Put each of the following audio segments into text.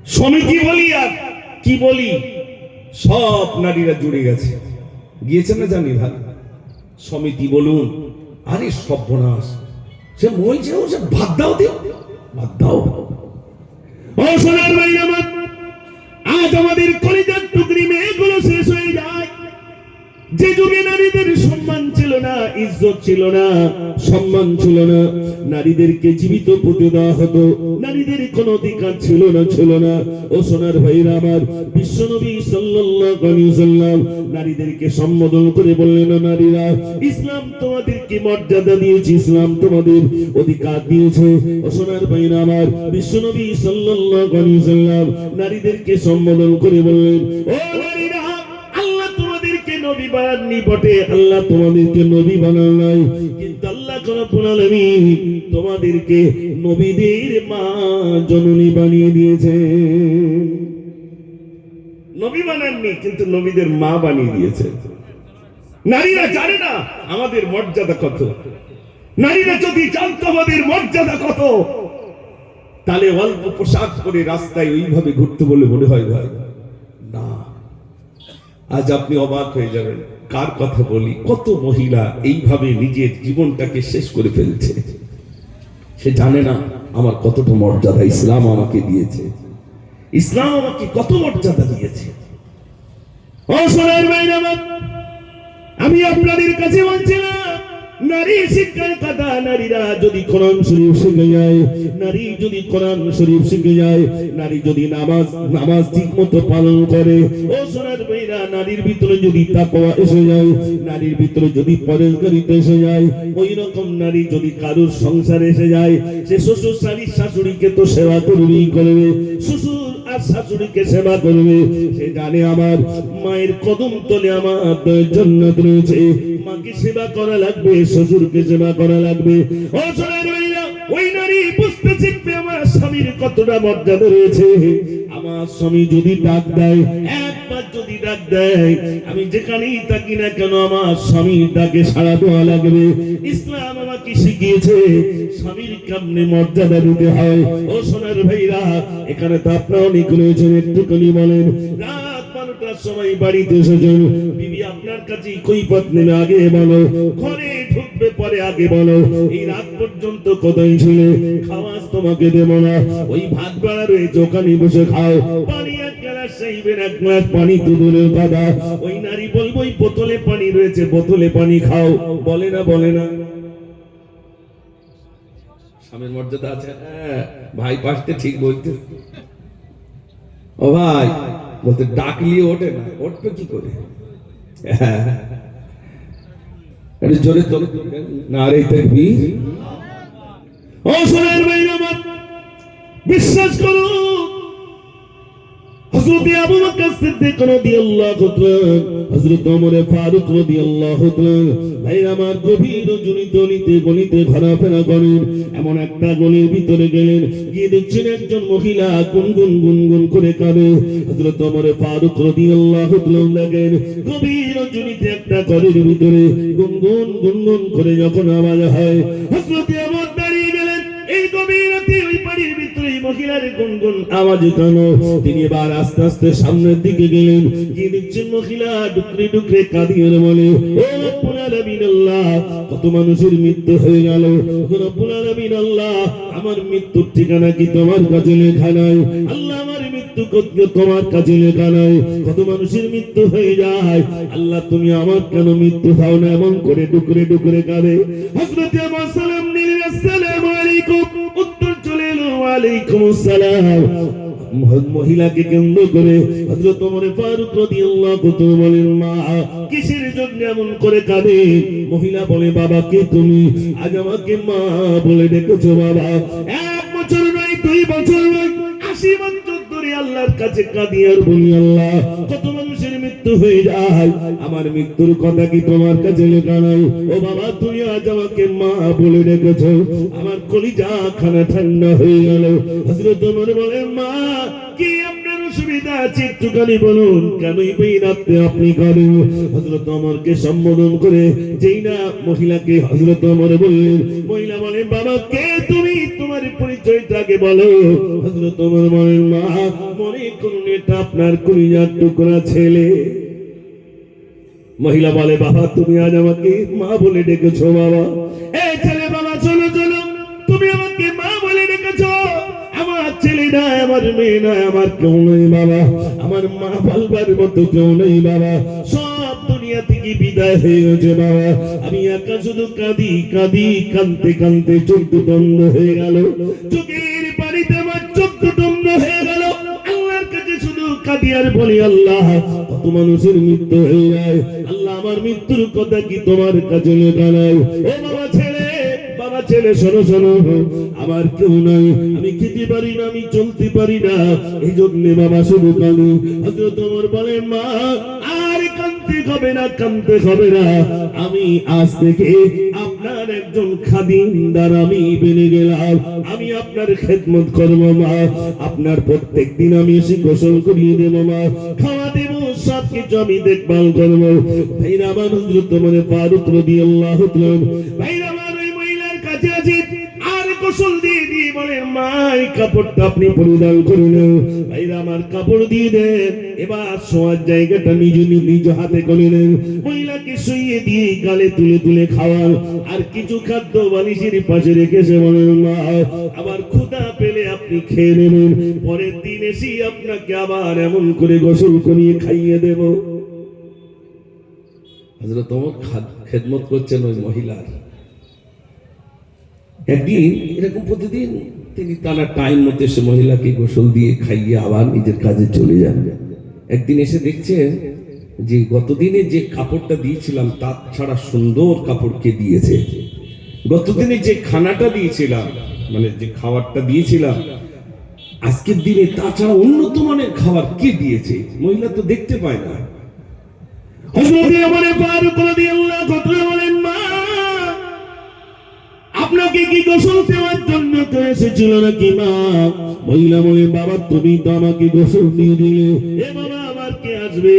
সমিতি বলি আর কি বলি, সব নারীরা জুড়ে গেছে, গিয়েছে না জানি ভাই। সমিতি বলুন, আরে সর্বনাশ, সে বলছে ও সে বাদ দাও, দিও বাদ দাও। ও সোনার ভাই আমার, আজ আমাদের কলিজার টুকরি মেয়েগুলো শেষ হয়ে যায়। যে যুগে নারীদের সম্মান ছিল না, ইজ্জত ছিল না, সম্মান ছিল না, নারীদেরকে জীবিত পুঁতে দেওয়া হতো, নারীদের কোনো অধিকার ছিল না। ও সোনার ভাইরা আমার, বিশ্বনবী সাল্লাল্লাহু আলাইহি ওয়াসাল্লাম নারীদেরকে সম্বোধন করে বললেন, নারীরা, ইসলাম তোমাদেরকে মর্যাদা দিয়েছে, ইসলাম তোমাদের অধিকার দিয়েছে। ও সোনার ভাইরা আমার, বিশ্বনবী সাল্লাল্লাহু আলাইহি ওয়াসাল্লাম নারীদেরকে সম্বোধন করে বললেন, ও নারীরা, আল্লাহ তোমাদেরকে নবী বানাননি বটে, আল্লাহ তোমাদেরকে নবী বানান নাই, কিন্তু আল্লাহ রাব্বুল আলামিন তোমাদেরকে নবীদের মা জননী বানিয়ে দিয়েছে। নবী বানাননি, কিন্তু নবীদের মা বানিয়ে দিয়েছে। নারীরা জানে না আমাদের মর্যাদা কত। নারীরা যদি জানতো আমাদের মর্যাদা কত, তাহলে অল্প পোশাক পরে রাস্তায় ওইভাবে ঘুরতে বলে মনে হয় ভাই না। আজ আপনি অবাক হয়ে যাবেন, কার কথা বলি। কত মহিলা এইভাবে নিজের জীবনটাকে শেষ করে ফেলছে। সে জানে না আমার কতটা মর্যাদা ইসলাম আমাকে দিয়েছে, ইসলাম আমাকে কত মর্যাদা দিয়েছে। ও সোনার ভাইরা আমার, আমি আপনাদের কাছে বলছিলাম, নারী শিক্ষার কথা। নারীরা যদি কোরআন শরীফ শিখে যায়, নারী যদি কোরআন শরীফ শিখে যায়, নারী যদি নামাজ ঠিক মতো পালন করে, ও সোনার ভাইরা, নারীর ভিতরে যদি তাকওয়া এসে যায়, নারীর ভিতরে যদি পরহেজগারিতা এসে যায়, ওই রকম নারী যদি কারোর সংসারে এসে যায়, সে শ্বশুর শাশুড়িকে তো সেবা করবেই করবে, শ্বশুর আর শাশুড়িকে সেবা করবে। সে জানে আমার মায়ের কদম তলে আমার জান্নাত রয়েছে, মাকে সেবা করা লাগবে, শ্বশুরকে সেবা করা লাগবে। ও সোনার ভাইরা, ওই নারী বুঝতে শিখবে আমার স্বামীর কতটা মর্যাদা রয়েছে। আমার স্বামী যদি ডাক দেয়, একবার যদি ডাক দেয়, আমি যেখানেই থাকি না কেন আমার স্বামীর ডাকে সাড়া দেওয়া লাগবে। ইসলাম আমাকে শিখিয়েছে স্বামীর কেমনে মর্যাদা দিতে হয়। ও সোনার ভাইরা, এখানে তো আপনারা অনেক রয়েছেন, একটুখানি বলেন, রাত 12টার সময় বাড়িতে এসেছেন, বিবি আপনার কাছে কৈফিয়ত নেবে, আগে বলো, ঘরে ঢুকবে পরে আগে বলো, এই রাত পর্যন্ত কোথায় ছিলে, খাওয়াজ তোমাকে দেব না, ওই ভাত বাড়া রয়েছে ওখানে বসে খাও, পানি এক গ্লাস চাইবেন, এক গ্লাস পানি তো দূরের কথা, ওই নারী বলবো ওই বোতলে পানি রয়েছে, বোতলে পানি খাও, বলে না বলে না? স্বামীর মর্যাদা আছে। ভাই পাশতে ঠিক বলতে, ও ভাই বলতে ডাকলিয়ে ওঠে না, উঠবে কি করে? জোরে তোলে না রে তাকবীর। ও সোনার ভাইরা আমার, বিশ্বাস করো, হযরত আবু বকর সিদ্দিক রাদিয়াল্লাহু তাআলা, হযরত ওমর ফারুক রাদিয়াল্লাহু তাআলা, ভাইরা আমার, গভীর রজনীতে গলিতে ঘোরাফেরা করেন। এমন একটা গলির ভিতরে গেলেন, গিয়ে দেখছেন একজন মহিলা গুনগুন করে কাঁদে। হযরত ওমর ফারুক রাদিয়াল্লাহু তাআলা দেখেন, গভীর রজনীতে একটা ঘরের ভিতরে গুনগুন করে যখন আওয়াজ হয়, হযরত ওমর দাঁড়িয়ে গেলেন। এই গভীর রাতে ওই বাড়ির ভিতরে মহিলার গুনগুন আওয়াজ কেন? তিনি এবার আস্তে আস্তে সামনের দিকে গেলেন, গিয়ে দেখছেন মহিলা ডুকরে কাঁদিয়ে বলে, ও রব্বুল আলামিন আল্লাহ, কত মানুষের মৃত্যু হয়ে গেল, রব্বুল আলামিন আল্লাহ, আমার মৃত্যুর ঠিকানা কি তোমার কাছে লেখা নাই? আল্লাহ, আমার মৃত্যু তোমার কাছে লেখা নাই, কত মানুষের মৃত্যু হয়ে যায়, আল্লাহ তুমি আমার কেন মৃত্যু দাও না? এমন করে ডুকরে কাঁদে। হযরত ওমর সালাম নিলেন, আসসালামু আলাইকুম, উত্তর চলে এলো, ওয়ালাইকুম আসসালাম। মহিলাকে কেন্দ্র করে হযরত ওমর ফারুক রাদিয়াল্লাহু তাআলা বলেন, মা কিসের জন্য এমন করে কাঁদে? মহিলা বলে, বাবা কে তুমি? আজ আমাকে মা বলে ডেকেছো বাবা, 1 বছর নয়, 2 বছর নয়, 80 বছর ধরে আল্লাহর কাছে কাঁদি আর বলি, আল্লাহ, কত মানুষের মৃত্যু হয়ে যায়, আমার মৃত্যুর কথা কি তোমার কাছে লেখা নাই? ও বাবা, তুমি আজ আমাকে মা বলে ডেকেছো, আমার কলিজা খানা ঠান্ডা হয়ে গেল। হযরত ওমর বলে, মা কি আপনার অসুবিধা আছে একটুখানি বলুন, কেনই এই রাতে আপনি করেন? হযরত ওমরকে সম্বোধন করে যেই না মহিলাকে হযরত ওমর বললেন, মহিলা বলে, বাবা কে তুমি? তোমার পরিচয় পরিচয়টাকে বলো। হযরত ওমর বলেন, মা মনে করুন এটা আপনার কলিজার টুকরা ছেলে। মহিলা বলে, বাবা তুমি আজ আমাকে মা বলে ডেকেছো। বাবা এই ছেলে, বাবা চলো চলো, তুমি আমাকে মা বলে ডেকেছো। আমার ছেলে না, আমার মেয়ে না, আমার কেউ নেই বাবা, আমার মা বলবার মতো কেউ নেই বাবা, সব দুনিয়া থেকে বিদায় হয়ে গেছে বাবা। আমি একা শুধু কাঁদি কাঁদি, কাঁদতে কাঁদতে চোখ বন্ধ হয়ে গেল, চোখের পানিতে আমার চোখ বন্ধ হয়ে গেল। আল্লাহর কাছে শুধু কাঁদি আর বলি, আল্লাহ কত মানুষের মৃত্যু হয়ে যায়, আল্লাহ আমার মৃত্যুর কথা কি তোমার কাছে লেখা নাই? ও বাবা ছেলে, বাবা ছেলে শোনো শোনো, আমার কেউ নাই, আমি খেতে পারি না, আমি চলতে পারি না, এই জন্য বাবা শুধু কাঁদি। হযরত ওমর বলেন, মা আর কাঁদতে হবে না, কাঁদতে হবে না, আমি আজ থেকে আপনার একজন খাদিমদার আমি বেনে গেলাম, আমি আপনার খেদমত করবো মা, আপনার প্রত্যেক দিন আমি এসে গোসল করিয়ে দেবো মা, খাওয়া দেবো, সব কিছু আমি দেখভাল করবো। ভাইরা আমার, হযরত ওমর ফারুক রাদিয়াল্লাহু তাআলা, ভাইরা আমার ওই মহিলার কাছে আছে আর গোসল দিয়ে দিয়ে বলে, মা এই কাপড়টা আপনি পরিধান করে নেন। ভাইরা আমার কাপড় দিয়ে দেন, এবার শোয়ার জায়গাটা নিজ হাতে করে নেন, মহিলাকে শুইয়ে দিয়ে গালে তুলে তুলে খাওয়ান, আর কিছু খাদ্য বালিশের পাশে রেখেছে বলেন, মা আবার ক্ষুধা পেলে আপনি খেয়ে নেবেন, পরের দিন এসে আপনাকে আবার এমন করে গোসল করিয়ে খাইয়ে দেব। হযরত ওমর খেদমত করছেন ওই মহিলার। একদিন এরকম প্রতিদিন তিনি টানা টাইম মতো এসে মহিলাকে গোসল দিয়ে খাইয়ে আবার নিজের কাজে চলে যান। একদিন এসে দেখছেন যে গতদিনে যে কাপড়টা দিয়েছিলাম তার ছাড়া সুন্দর কাপড় কে দিয়েছে, গতদিনে যে খানাটা দিয়েছিলাম মানে যে খাবারটা দিয়েছিলাম আজকের দিনে তাছাড়া উন্নত মানের খাবার কে দিয়েছে, মহিলা তো দেখতে পায় না। হযরত ওমর ফারুক রাদিয়াল্লাহু তাআলা বলেন, মা আপনাকে কি গোসল দেওয়ার জন্য তো এসেছিল নাকি মা? মহিলা বলে, বাবা তুমি তো আমাকে গোসল দিয়ে দিলে, এ বাবা আমার কে আসবে?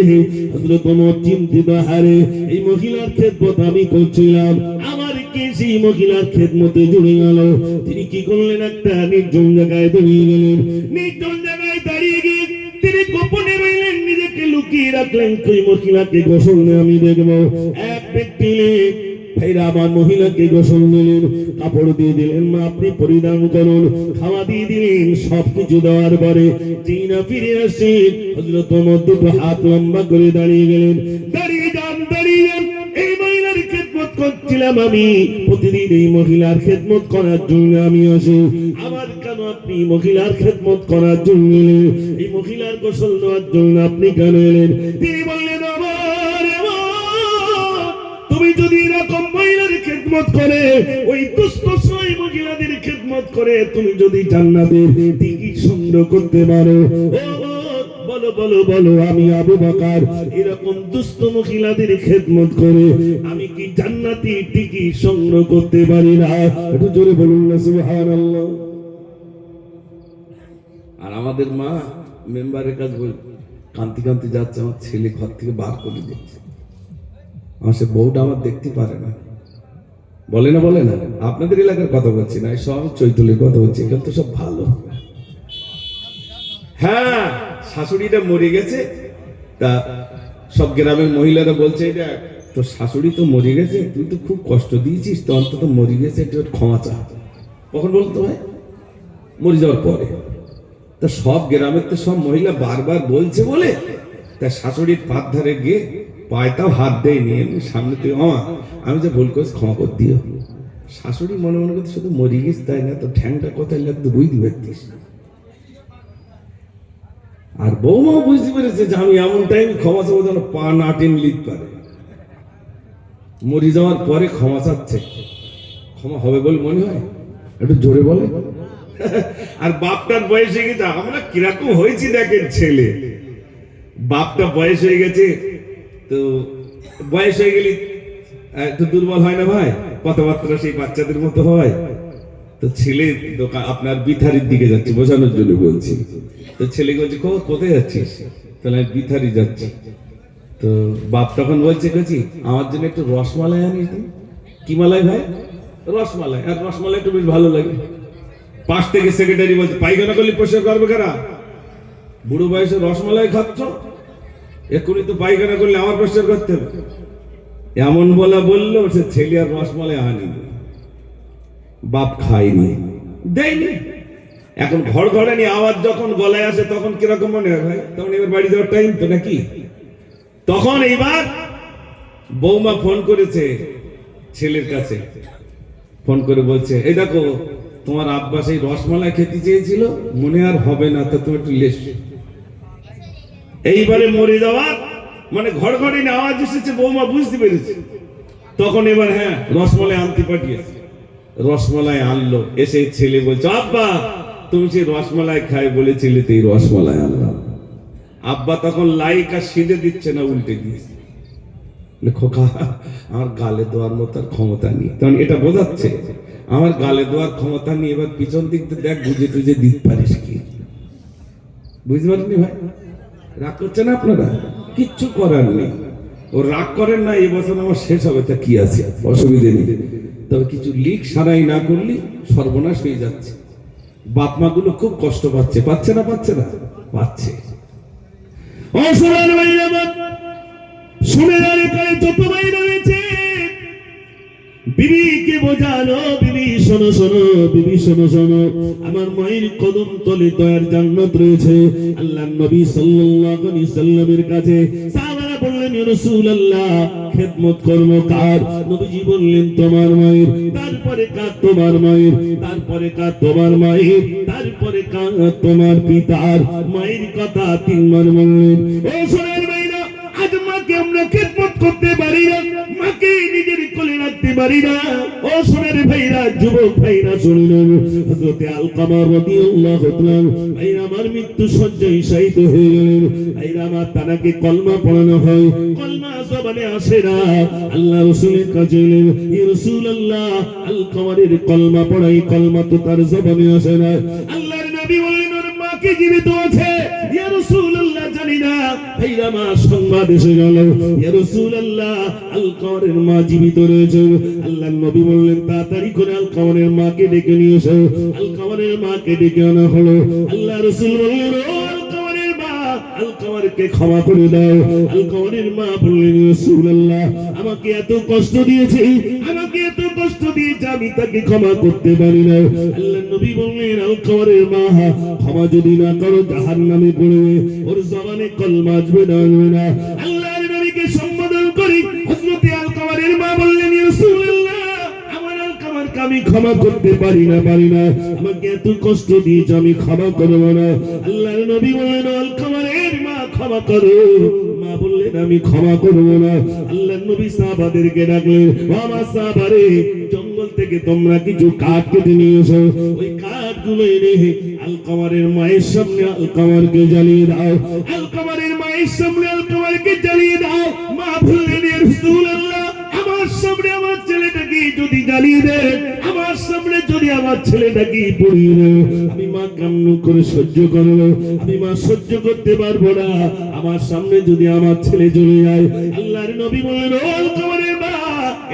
হযরত ওমর চিন্তিত, হারে এই মহিলার খেদমত আমি করছিলাম, আমার কে সেই মহিলার খেদমতে জুড়ে গেল। তিনি কি করলেন, একটা নির্জন জায়গায় দাঁড়িয়ে গেলেন, নির্জন জায়গায় দাঁড়িয়ে গিয়ে তিনি গোপনে রইলেন, নিজেকে লুকিয়ে রাখলেন, ওই মহিলাকে গোসল নিয়ে আমি দেখবো। এক ব্যক্তি ভাইরা আমার মহিলাকে গোসল দিলেন, কাপড় দিয়ে দিলেন, মা আপনি পরিধান করুন, খাওয়া দিয়ে দিলেন, সবকিছু দেওয়ার পরে যেই না ফিরে আসেন, হযরত ওমর দুটো হাত লম্বা করে দাঁড়িয়ে গেলেন, দাঁড়িয়ে যান দাঁড়িয়ে যান, এই মহিলার খেদমত করছিলাম আমি, প্রতিদিন এই মহিলার খেদমত করার জন্য আমি আসি, আমার কেন আপনি মহিলার খেদমত করার জন্য এলেন? এই মহিলার গোসল দেওয়ার জন্য আপনি কেন এলেন? তিনি বললেন, তুমি যদি এরকম মহিলার খেদমত করে, ওই দুষ্ট ছয় মহিলাদের খেদমত করে তুমি যদি জান্নাতের টিকিট সংগ্রহ করতে পারো, বলো বলো বলো, আমি আবু বকর এরকম দুষ্ট মহিলাদের খেদমত করে আমি কি জান্নাতের টিকিট সংগ্রহ করতে পারি না? একটু জোরে বলুন না সুবহানাল্লাহ। আর আমাদের মা মেম্বারের কাছে বল, কান্তি কান্তি যাচ্ছে, আমার ছেলে ঘর থেকে বার করে দিচ্ছে, আমার সে বউটা আমার দেখতে পারে না, বলে না বলে না। আপনাদের এলাকার কথা বলছি না, সব চৈতলের কথা বলছি, এখানে তো সব ভালো। হ্যাঁ, শাশুড়িটা মরে গেছে, তা সব গ্রামের মহিলারা বলছে, এটা তো শাশুড়ি তো মরে গেছে, তুই তো খুব কষ্ট দিয়েছিস, তো অন্তত মরে গেছে একটু ক্ষমা চা। কখন বলতো হয়? মরে যাওয়ার পরে। তা সব গ্রামের তো সব মহিলা বারবার বলছে বলে তা শাশুড়ির পাত ধারে গিয়ে পায়টাও হাত দেয় নিয়ে সামনে থেকে, আমি যে ভুল করেছি ক্ষমা করে দিও। শাশুড়ি মনে মনে করতে, শুধু মরে গেছে তাই না, তো ঠ্যাংটা কোথায় লাগতো বুঝতে পারতিস। আর বৌমাও বুঝতে পেরেছে যে আমি এমন টাইম ক্ষমা চাবো যেন পা না টেন লিখতে পারে, মরে যাওয়ার পরে ক্ষমা চাচ্ছে, ক্ষমা হবে বলে মনে হয়? একটু জোরে বলে। আর বাপটার বয়স হয়ে গেছে, আমরা কিরকম হয়েছি দেখেন, ছেলে বাপটা বয়স হয়ে গেছে, তো বয়স হয়ে গেলে একটু দুর্বল হয় না ভাই, কথাবার্তা সেই বাচ্চাদের মতো হয়। তো ছেলে দোকান আপনার বিথারির দিকে যাচ্ছে, বোঝানোর জন্য বলছি। তো ছেলে বলছে, কোথায় যাচ্ছিস? তাহলে আমি বিথারি যাচ্ছি। তো বাপ তখন বলছে, আমার জন্য একটু রসমালাই আনিস। কি মালাই ভাই? রসমালাই। আর রসমালাই একটু বেশ ভালো লাগে। পাশ থেকে সেক্রেটারি বলছে পায়খানা করলে পরিষ্কার করবে কারা? বুড়ো বয়সে রসমালাই খাচ্ছ, এক্ষুনি তো পায়খানা করলে আমার পরিষ্কার করতে হবে। এমন বললো সে ছেলে আর রসমালাই আনি, বাপ খায়নি, দেয়নি। এখন ঘর ঘরে নিয়ে আওয়াজ যখন গলায় আসে তখন কিরকম মনে হয় ভাই? তখন এবার বাড়ি যাওয়ার টাইম তো নাকি? তখন এইবার বৌমা ফোন করেছে ছেলের কাছে, ফোন করে বলছে এই দেখো তোমার আব্বা সেই রসমালাই খেতে চেয়েছিল, মনে আর হবে না, তো তুমি একটু লেস। এইবারে মরে যাওয়া মানে ঘর ঘরে নিয়ে আওয়াজ এসেছে, বৌমা বুঝতে পেরেছে। তখন এবার হ্যাঁ রসমালাই আনতে পাঠিয়েছে, রসমালাই আনলো। এসে ছেলে বলছে আব্বা তুমি সেই রসমালাই খাই বলেছিলে তো এই রসমালাই আনলাম। আব্বা তখন লাইক আর সিধে দিচ্ছে না, উল্টে দিয়েছে। খোকা আমার গালে দেওয়ার মতো আর ক্ষমতা নেই। তখন এটা বোঝাচ্ছে আমার গালে দেওয়ার ক্ষমতা নেই, এবার পিছন দিক থেকে দেখ বুঝে টুঝে দিতে পারিস কি। বুঝতে পারেননি ভাই? রাগ করছে না আপনারা? কিচ্ছু করার নেই, ও রাগ করেন না। এই বছর আমার শেষ হবে, তা কি আছে, অসুবিধে নেই। তবে কিছু লিক সারাই না করলে সর্বনাশ হয়ে যাচ্ছে। বাপ মা গুলো খুব কষ্ট পাচ্ছে, পাচ্ছে না? পাচ্ছে না? পাচ্ছে। শুনে জানে করে যত ভাই রয়েছে, বিবিকে বোঝানো, বিবি শোনো শোনো, বিবি শোনো শোনো, আমার মায়ের কদম তলে দয়ার জান্নাত রয়েছে। আল্লাহর নবী সাল্লাল্লাহু আলাইহি সাল্লামের কাছে সাহাবারা বললেন ইয়া রাসূলুল্লাহ খেদমত করব কার? নবীজি বললেন তোমার মায়ের, তারপরে কার? তোমার মায়ের, তারপরে কার? তোমার মায়ের, তারপরে কার? তোমার পিতার। মায়ের কথা তিনবার বললেন। ও সোনার ভাইরা, আজ মাকে আমরা খেদমত করতে পারি না, মাকে নিজের কোলে রাখতে পারি না। ও সোনার ভাইরা, যুবক ভাইরা শুনলেন, হযরতে আলকামা রাদিয়াল্লাহু তাআলা ভাইরা আমার মৃত্যু শয্যায় শায়িত হয়ে গেলেন। ভাইরা আমার তানাকে কলমা পড়ানো হয়, কলমা জবানে আসে না। আল্লাহ রাসূলের কাছে এলেন, ইয়া রাসূলুল্লাহ আলকামার কলমা পড়াই, কলমা তো তার জবানে আসে না। আল্লাহর নবী বললেন ওর মাকে জীবিত আছে। ইয়া রাসূলুল্লাহ জানি না। ভাইরা মা সংবাদ এসে গেল, ইয়া রাসূলুল্লাহ আলকামার মা জীবিত রয়েছে। আল্লাহর নবী বললেন তাড়াতাড়ি করে আলকামার মাকে ডেকে নিয়ে এসো। আলকামার মাকে ডেকে আনা হলো। আল্লাহ রাসূল বললেন ও আলকামার মা, আলকামারকে ক্ষমা করে দাও। আলকামার মা বললেন রাসূলুল্লাহ আমাকে এত কষ্ট দিয়েছে, আমাকে এত কষ্ট দিয়েছে, আমি তাকে ক্ষমা করতে পারি না। আল্লাহর নবী বললেন আলকামার মা ক্ষমা যদি না করো জাহান্নামে পড়বে, ওর জবানে কলমা আসবে না। আল্লাহর নবীকে সম্বোধন করি হযরতে আলকামার মা বললেন ইয়া রাসূলুল্লাহ আমার আলকামারকে আমি ক্ষমা করতে পারি না, পারি না, আমাকে এত কষ্ট দিয়েছে, আমি ক্ষমা করব না। আল্লাহর নবী বললেন আলকামার মা ক্ষমা করো। মা বললেন আমি ক্ষমা করব না। আল্লাহর নবী সাহাবাদেরকে ডাকলেন, বাবা সাহাবারে জঙ্গল থেকে তোমরা কিছু কাঠ কেটে নিয়ে এসো। ওই কাঠগুলো এনে আলকামারের মায়ের সামনে আলকামারকে জ্বালিয়ে দাও। আলকামারের মায়ের সামনে আলকামারকে জ্বালিয়ে দাও। মা বললেন ইয়া রাসূলুল্লাহ আমার সামনে আমার ছেলেটাকে যদি জ্বালিয়ে দেয়, আমার সামনে যদি আমার ছেলেটাকে পুড়িয়ে দেয়, আমি মা কেমন করে সহ্য করব? আমি মা সহ্য করতে পারবো না। আমার সামনে যদি আমার ছেলে জ্বলে যায়। আল্লাহর নবী বললেন ও আলকামারের মা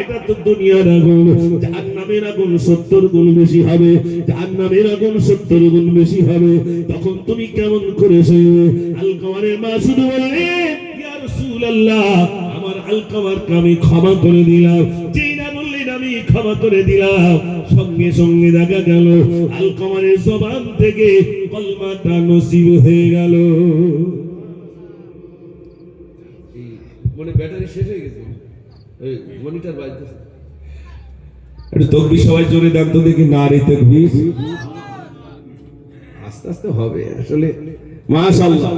এটা তো দুনিয়ার আগুন, জাহান্নামের আগুন 70 গুণ বেশি হবে, জাহান্নামের আগুন 70 গুণ বেশি হবে। তখন তুমি কেমন করে সইবে? আলকামারের মা শুধু বললেন ইয়া রাসূলুল্লাহ আমার আলকামারকে আমি ক্ষমা করে দিলাম। যেই না বললেন আমি ক্ষমা করে দিলাম, সঙ্গে সঙ্গে দেখা গেল আলকামারের জবান থেকে কলমাটা নসিব হয়ে গেল। মনে ব্যাটারি শেষ হয়ে গেছে, এই মনিটর বাজতেছে। একটু তাকবীর সবাই জোরে দেন তো দেখি, নারে তাকবীর। আস্তে আস্তে হবে আসলে, মাশাআল্লাহ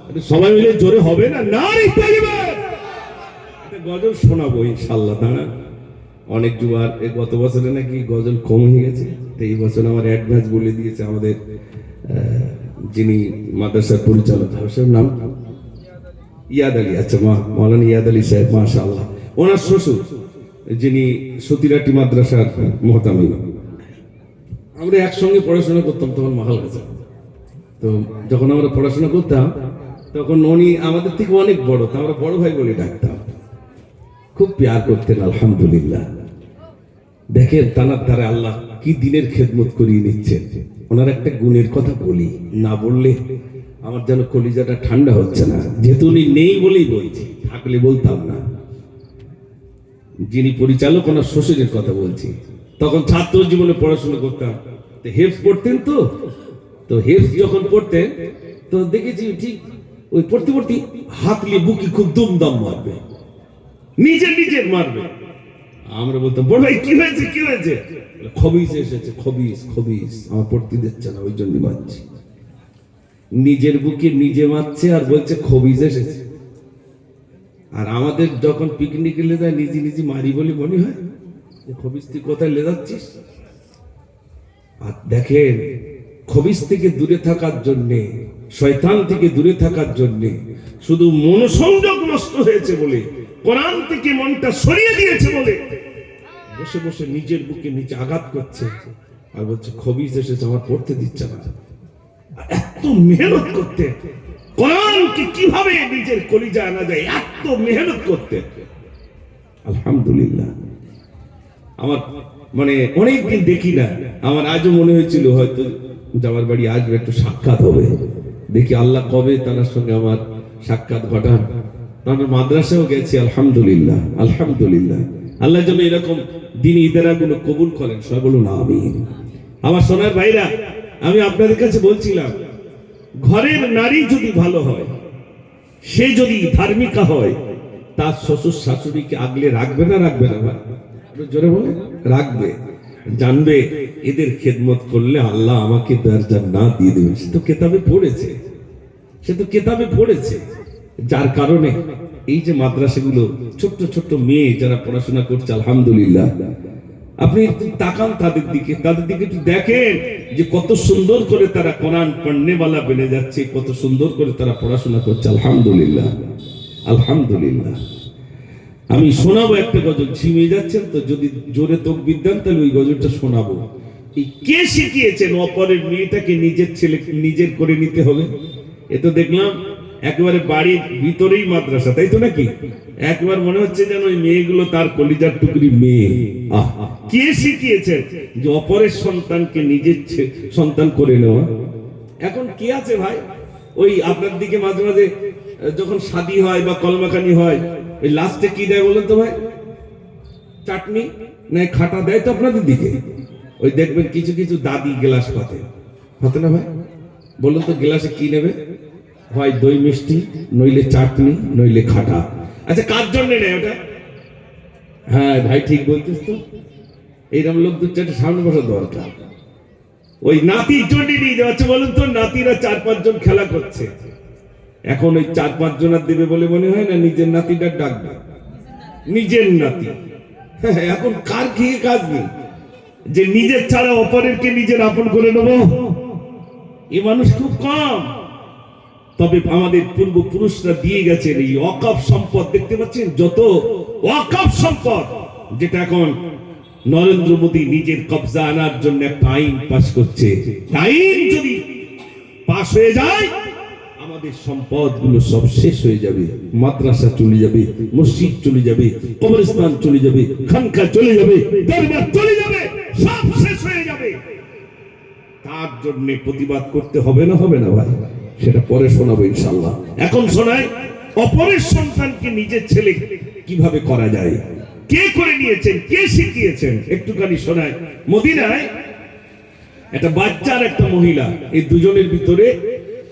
একটু সবাই মিলে জোরে হবে না, নারে তাকবীর। একটা গজল শোনাবো ইনশাআল্লাহ। দাঁড়া অনেক জুয়ার গত বছরে নাকি গজল কম হয়ে গেছে, তো এই বছর আমার অ্যাডভান্স বলে দিয়েছে আমাদের যিনি মাদ্রাসার পরিচালক, তার নাম ইয়াদ আলী। আচ্ছা মাওলানা ইয়াদ আলী সাহেব, মাশাআল্লাহ। ওনার শ্বশুর যিনি সতীরাটি মাদ্রাসার মুহতামিম, আমরা একসঙ্গে পড়াশোনা করতাম তখন মাহাল কাছে। তো যখন আমরা পড়াশোনা করতাম তখন উনি আমাদের থেকে অনেক বড়, তো আমরা বড় ভাই বলে ডাকতাম, খুব প্যার করতেন আলহামদুলিল্লাহ। দেখেন তানার দ্বারা আল্লাহ কি দিনের খেদমত করিয়ে নিচ্ছেন। ওনার একটা গুণের কথা বলি, না বললে আমার যেন কলিজাটা ঠান্ডা হচ্ছে না, যেহেতু উনি নেই বলেই বলছি, থাকলে বলতাম না। যিনি পরিচালক ওনার শ্বশুরের কথা বলছি। তখন ছাত্র জীবনে পড়াশোনা করতাম, হেফজ পড়তেন, তো হেফজ যখন পড়তেন তো দেখেছি ঠিক ওই পড়তে পড়তে হাত নিয়ে বুকি খুব দুমদাম মারবে, নিজের মারবে। আমরা বলতাম বড় ভাই কি হয়েছে, কি হয়েছে? খবিস এসেছে, খবিস আমার পড়তে দিচ্ছে না, ওই জন্য মারছি। নিজের বুকে নিজে মারছে আর বলছে খবিস এসেছে। আর আমাদের যখন পিকনিকে লে যায় নিজে মারি বলে মনে হয়, খবিস তুই কোথায় লে যাচ্ছিস? আর দেখেন খবিস থেকে দূরে থাকার জন্যে, শয়তান থেকে দূরে থাকার জন্যে, শুধু মনোসংযোগ নষ্ট হয়েছে বলে, কোরআন থেকে মনটা সরিয়ে দিয়েছে বলে বসে বসে নিজের বুকে নিচে আঘাত করছে আর বলছে খবিস এসেছে, আমার পড়তে দিচ্ছে না। এত মেহনত করতে, কোরআনকে কিভাবে নিজের কলিজা আনা যায়, এত মেহনত করতে। আলহামদুলিল্লাহ, আমার মানে অনেকদিন দেখি না, আমার আজও মনে হয়েছিল হয়তো যাওয়ার বাড়ি আসবে, একটু সাক্ষাৎ হবে। দেখি আল্লাহ কবে তার সঙ্গে আমার সাক্ষাৎ ঘটান। আমরা মাদ্রাসাও গেছি, আলহামদুলিল্লাহ। আল্লাহ যেন এরকম দিন ইদারা গুলো কবুল করেন, সবাই বলুন আমিন। আমার সোনার ভাইরা, আমি আপনাদের কাছে বলছিলাম, ঘরের নারী যদি ভালো হয়, সে যদি ধার্মিকা হয়, তার শ্বশুর শাশুড়িকে আগলে রাখবে না ভাই? জোরে বলে রাখবে। জানবে এদের খেদমত করলে আল্লাহ আমাকে জান্নাত দিয়ে দেবে। সে তো কেতাবে পড়েছে, যার কারণে এই যে মাদ্রাসাগুলো, ছোট্ট মেয়ে যারা পড়াশোনা করছে, আলহামদুলিল্লাহ, আপনি তাকান তাদের দিকে একটু দেখেন যে কত সুন্দর করে তারা কোরআন পড়নেওয়ালা বেড়ে যাচ্ছে, কত সুন্দর করে তারা পড়াশোনা করছে, আলহামদুলিল্লাহ। আমি শোনাবো একটা গজল, ঝিমিয়ে যাচ্ছেন তো, যদি জোরে তাকবীর দেন তাহলে ওই গজলটা শোনাবো। এই কে শিখিয়েছেন অপরের মেয়েটাকে নিজের ছেলে নিজের করে নিতে হবে? এ তো দেখলাম একেবারে বাড়ির ভিতরেই মাদ্রাসা, তাই তো নাকি? একবার মনে হচ্ছে যেন ওই মেয়েগুলো তার কলিজার টুকরি মেয়ে। কে শিখিয়েছে যে অপরের সন্তানকে নিজের সন্তান করে নেওয়া? এখন কি আছে ভাই, ওই আপনার দিকে মাঝে মাঝে যখন শাদী হয় বা কলমাখানি হয়, ওই লাস্টে কি দেয় বলেন তো ভাই? চাটনি না খাটা দেয় তো আপনাদের দিকে? ওই দেখবেন কিছু দাদি গ্লাস পাতে না ভাই? বলুন তো গ্লাসে কি নেবে? হয় দই মিষ্টি, নইলে চাটনি, নইলে খাটা। আচ্ছা, কার জন্য নেয় ওটা? হ্যাঁ ভাই, ঠিক বলছিস তো। এইরকম লোক দু চারটে সামনে বসা দরকার। ওই নাতির জন্য নিয়ে যাচ্ছে। বলুন তো, নাতিরা 4-5 জন খেলা করছে, এখন ওই 4-5 জন আর দেবে বলে মনে হয় না? নিজের নাতিটা ডাকবে, নিজের নাতি। এখন কার খেয়ে কাজ নেই যে নিজের ছাড়া অপরেরকে নিজের আপন করে নেব? এ মানুষ খুব কম। তবে আমাদের পূর্বপুরুষরা দিয়ে গেছেন এই ওয়াকফ সম্পদ। দেখতে পাচ্ছেন যত ওয়াকফ সম্পদ, যেটা এখন নরেন্দ্র মোদী নিজের কবজা আনার জন্য একটা আইন পাস করছে। আইন যদি পাস হয়ে যায়, আমাদের সম্পদগুলো সব শেষ হয়ে যাবে। মাদ্রাসা চলে যাবে, মসজিদ চলে যাবে, কবরস্থান চলে যাবে, খানকা চলে যাবে, দরবার চলে যাবে, সব শেষ হয়ে যাবে। তার জন্য প্রতিবাদ করতে হবে না ভাই? সেটা পরে শোনাবো ইনশাআল্লাহ। এখন শোনাই অপরের সন্তানকে নিজের ছেলে কিভাবে করা যায়, কে করে নিয়েছেন, কে শিখিয়েছেন, একটুখানি শোনায়। মদিনায় একটা বাচ্চা আর একটা মহিলা, এই দুজনের ভিতরে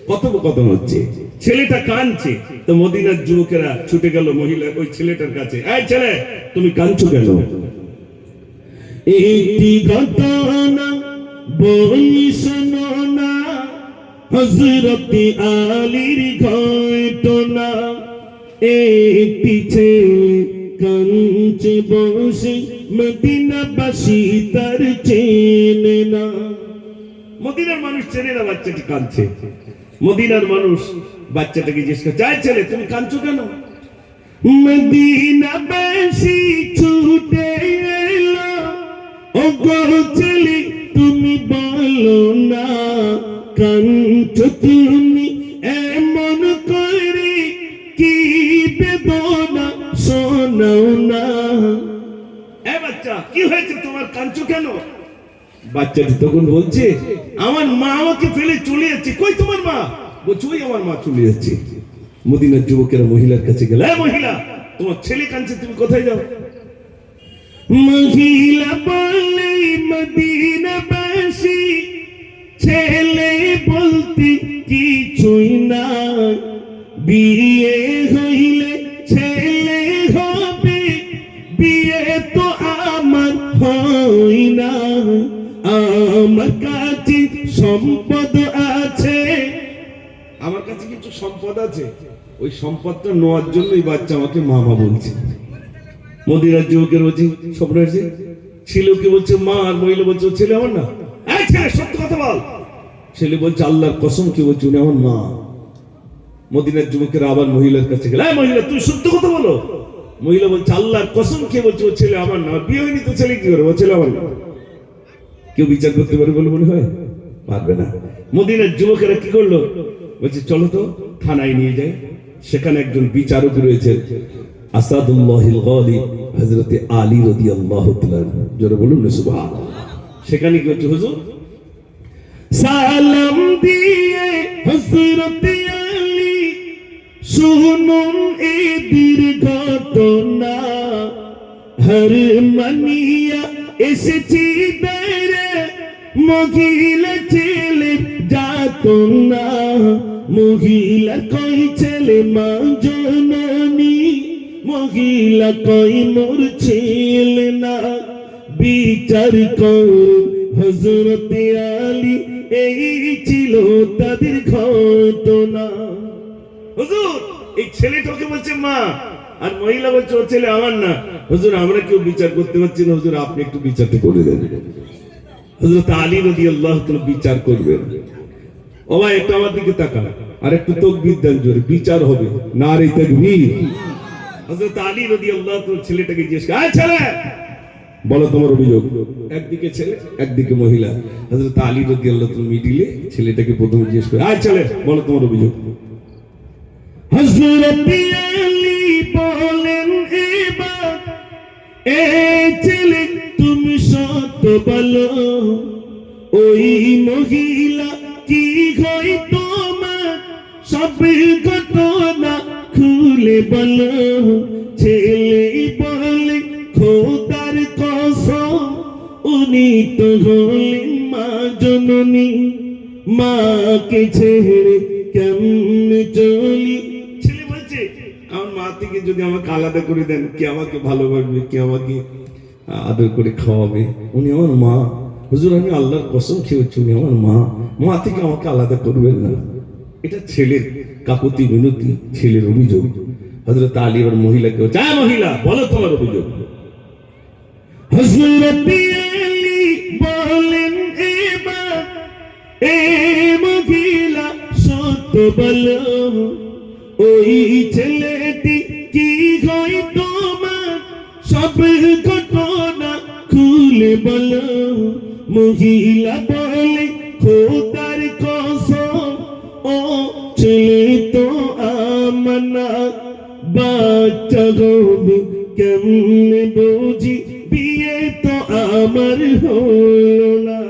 কথোপকথন হচ্ছে। ছেলেটা কাঁদছে, তো মদিনার যুবকেরা ছুটে গেল মহিলা ওই ছেলেটার কাছে। এই ছেলে, তুমি কাঁদছো কেন? একটি ঘটনা বলি শোনো না, হযরত আলীর ঘটনা। একটি ছেলে কাঁদছে বসে, মদিনাবাসী তার চেনে না। মদিনার মানুষ চেনে না বাচ্চাটি কাঁদছে। মদিনার মানুষ বাচ্চাটাকে জিজ্ঞেস করছে, এই ছেলে, তুমি কাঁদছো কেন? মদিনাবাসী ছুটে এলো, ও গো ছেলে তুমি বলো না, কাঁদছো তুমি এমন করে, কি বেদনা শোনাও না। এ বাচ্চা, কি হয়েছে তোমার, কাঁদছো কেন? বাচ্চাটি তখন বলছে, আমার মা আমাকে ফেলে চলে যাচ্ছে। কই তোমার মা? বলছে, ওই আমার মা চলে যাচ্ছে। মদিনার যুবকেরা মহিলার কাছে গেল, এই মহিলা, তোমার ছেলে কাঁদছে, তুমি কোথায় যাও? মহিলা বলে, মদিনাবাসী, ছেলে বলতে কিছুই না, বিয়ে হইলে ছেলে হবে, বিয়ে তো আমার হয় না, আমার কাছে সম্পদ আছে, আমার কাছে কিছু সম্পদ আছে, ওই সম্পদটা নেওয়ার জন্য এই বাচ্চা আমাকে মা বলছে। মদিনার যুবকের বলছে, স্বপ্ন হয়েছে, ছেলেকে বলছে মা, আর মহিলা বলছে ছেলে আমার না। এই ছেলে, সত্য কথা বল। ছেলে বলছে, আল্লাহর কসম কে বলছে উনি আমার মা। মদিনার যুবকেরা আবার মহিলার কাছে গেল, এই মহিলা, তুই সত্য কথা বলো। মহিলা বলছে, আল্লাহর কসম কে বলছে ও ছেলে আমার না, বিয়ে হয়নি তো ছেলে কি করে, ও ছেলে আমার না। কেউ বিচার করতে পারে বলে মনে হয়? পারবে না। মদিনার যুবকেরা কি করলো? বলছে, চলো তো থানায় নিয়ে যাই, সেখানে একজন বিচারক রয়েছে, আসাদুল্লাহিল গালিব হযরত আলী রাদিয়াল্লাহু তাআলা, জোরে বলুন সুবহানাল্লাহ। সেখানে কি হচ্ছে, হুজুর সালাম দিয়ে হযরত আলী, শুনুন এই দুর্ঘটনা, হর মানিয়া এসেছি বেরে, মহিলা ছেলে যাত না, মহিলা কই ছেলে মা জননী, মহিলা কই মোর ছেলে না, বিচার করুন হযরত আলী, এই ছিল তাদের ঘটনা। হুজুর, এই ছেলেটাকে বলছে মা, আর মহিলা বলছে ও ছেলে আমার না। হুজুর, আমরা কেউ বিচার করতে পারছি না, হুজুর আপনি একটু বিচারটা করে দেন। হযরত আলী রাদিয়াল্লাহু তাআলা বিচার করবেন। ও ভাই, একটু আমার দিকে তাকান, আর একটু তাকবীর দেন জোরে, বিচার হবে, নারে তাকবীর। হযরত আলী রাদিয়াল্লাহু তাআলা ছেলেটাকে জিজ্ঞেস করে, এই ছেলে, বলো তোমার অভিযোগ। একদিকে ছেলে, একদিকে মহিলা। হযরত আলী রাদিয়াল্লাহু তাআলা মিডিলে ছেলেটাকে প্রথমে জিজ্ঞেস করে, এই ছেলে, বলো তোমার অভিযোগ। হযরত আলী বলেন, এবার এ ছেলে তুমি সত্য বলো, ওই মহিলা কি হয় তোমার, সব ঘটনা খুলে বলো। ছেলে বলে, খোদার কসম, উনি তো হলেন মা জননী, মাকে ছেড়ে কেমনে চলি। ছেলে বলছে, আমার মা থেকে যদি আমাকে আলাদা করে দেন, কে আমাকে ভালোবাসবে, কে আমাকে আদর করে খাওয়াবে, উনি আমার মা। হুজুর, আমি আল্লাহর কসম খেয়ে হচ্ছে উনি আমার মা, মা থেকে আমাকে আলাদা করবেন না। এটা ছেলের কাকুতি মিনতি, ছেলের অভিযোগ। হযরত আলী আর মহিলাকে বলছে, মহিলা, বলো তোমার অভিযোগ। হযরত আলী বলেন, এবার এ মহিলা সত্য বলো, ওই ছেলেটি কি হয় তোমার, সব ঘটনা খুলে বলো। মহিলা বলে, খোদার কসম, ও ছেলে তো আমার না, বাচ্চা হবে কেমনে বুঝি, বিয়ে তো আমার হলো না।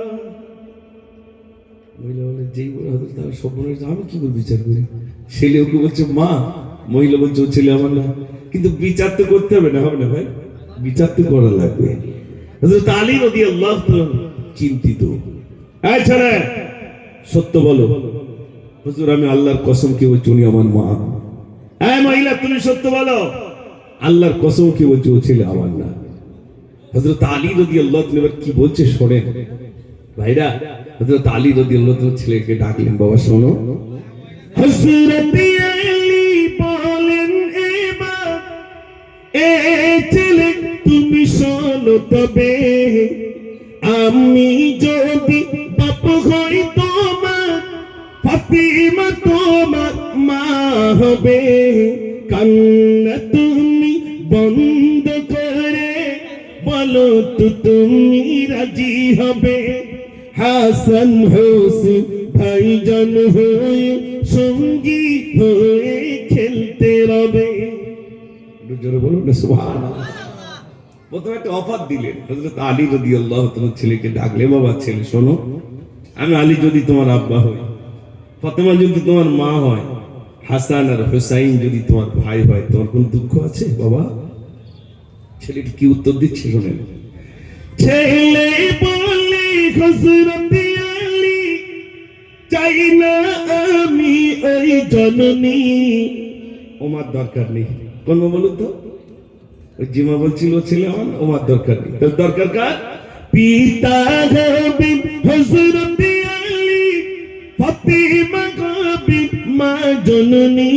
মহিলা বলে, যেই বলে হযরত তার স্বপ্নের, আমি কি করে বিচার করি? ছেলে ওকে বলছে মা, মহিলা বলছে ও ছেলে আমার না। কিন্তু বিচার তো করতে হবে না, হবে না ভাই? বিচার তো করা লাগবে। হযরত আলী রাদিয়াল্লাহু তাআলা চিন্তিত, এই ছেলে সত্য বলো। হুজুর, আমি আল্লাহর কসম কে বলছি উনি আমার মা। এই মহিলা, তুমি সত্য বলো, আল্লাহর কসম কে বলছি ও ছেলে আমার না। হযরত আলী রাদিয়াল্লাহু তাআলা কি বলছে শোনেন ভাইরা। হযরত আলী রাদিয়াল্লাহু তাআলা ছেলেকে ডাকলেন, বাবা শোনো। হযরত আলী বলেন, এবার এ ছেলে তুমি শোনো তবে, আমি যদি বাপ হই তোমার, ফাতিমা তোমার মা হবে। কান্না তুমি বন্ধ করে বলো তো তুমি রাজি হবে, হাসান হোসেন ভাইজান হয়ে সঙ্গী হয়ে খেলতে রবে। জোরে বলুন না সুবহানাল্লাহ। প্রথমে একটা অফার দিলেন, হযরত আলী রাদিয়াল্লাহু তাআলা ছেলেকে ডাকলে, বাবা ছেলে শোনো, আমি আলী যদি তোমার আব্বা হই, ফাতেমা যদি তোমার মা হয়, হাসান আর হুসাইন যদি তোমার ভাই হয়, তোমার কোন দুঃখ আছে বাবা? ছেলেটি কি উত্তর দিচ্ছে শোনেন। ছেলে বলে হযরত আলী চাই না আমি ওই জননী। ওমার দরকার নেই। কোন মা বলুন তো? ওই জিমা বলছিল ছেলে আমার, ওমার দরকার নেই। তার দরকার কার? পিতা হবেন হযরত আলী, ফাতেমা হবেন মা জননী,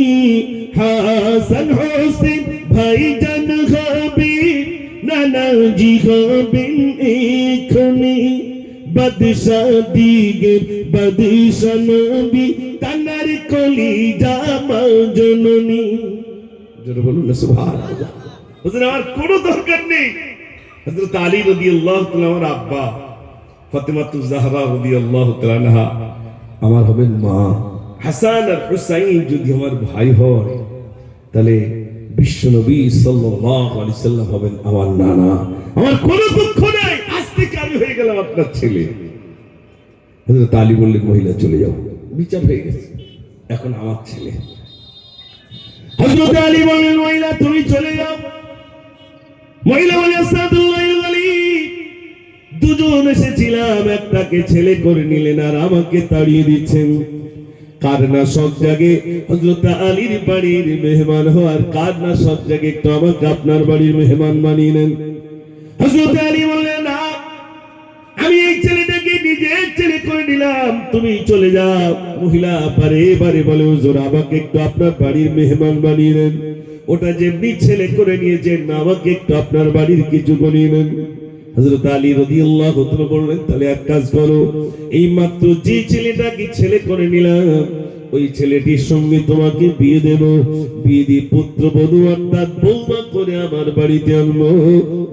হাসান হোসেন ভাইজান হবে, নানাজি হবেন এখনি, বাদশাহ দিগের বাদশাহ নবী, তানার কলিজা মা জননী। জোরে বলুন না সুবহানাল্লাহ। হুজুর আমার কোনো দরকার নেই। হযরত আলী রাদিয়াল্লাহু তাআলা আমার আব্বা, ফাতেমাতুজ জাহরা রাদিয়াল্লাহু তাআলা আনহা আমার হবেন মা, হাসান আর হুসাইন যদি আমার ভাই হয়, তাহলে বিশ্বনবী সাল্লাল্লাহু আলাইহি সাল্লাম হবেন আমার নানা। আমার কোনো দুঃখ নাই, আজ থেকে আমি হয়ে গেলাম আপনার ছেলে। হযরত আলী বললেন, মহিলা চলে যাও, বিচার হয়ে গেছে, এখন আমার ছেলে। হযরত আলী বললেন, মহিলা তুমি চলে যাও। মহিলা বলে, আসাদুল্লাহ আলী, দুজন এসেছিলাম, একটাকে ছেলে করে নিলেন আর আমাকে তাড়িয়ে দিচ্ছেন। কার না সব জায়গে হযরত আলীর বাড়ির মেহমান হওয়ার, কার না সব জায়গে একটু আমাকে আপনার বাড়ির মেহমান বানিয়ে নেন। হযরত আলী বললেন, না, আমি এই ছেলেটাকে নিজের ছেলে করে নিলাম, তুমি চলে যাও। মহিলা বারে বারে বলে, হুজুর আমাকে একটু আপনার বাড়ির মেহমান বানিয়ে নেন। ওটা যেমনি ছেলে করে নিয়েছেন, আমাকে একটু আপনার বাড়ির কিছু বানিয়ে নেন। হযরত আলী রাদিয়াল্লাহু তাআলা বললেন, তাহলে এক কাজ করো, এই মাত্র যে ছেলেটাকে ছেলে করে নিলাম, ওই ছেলেটির সঙ্গে তোমাকে বিয়ে দেব, বিয়ে দিয়ে পুত্রবধূ অর্থাৎ বৌমা করে আমার বাড়িতে আনবো।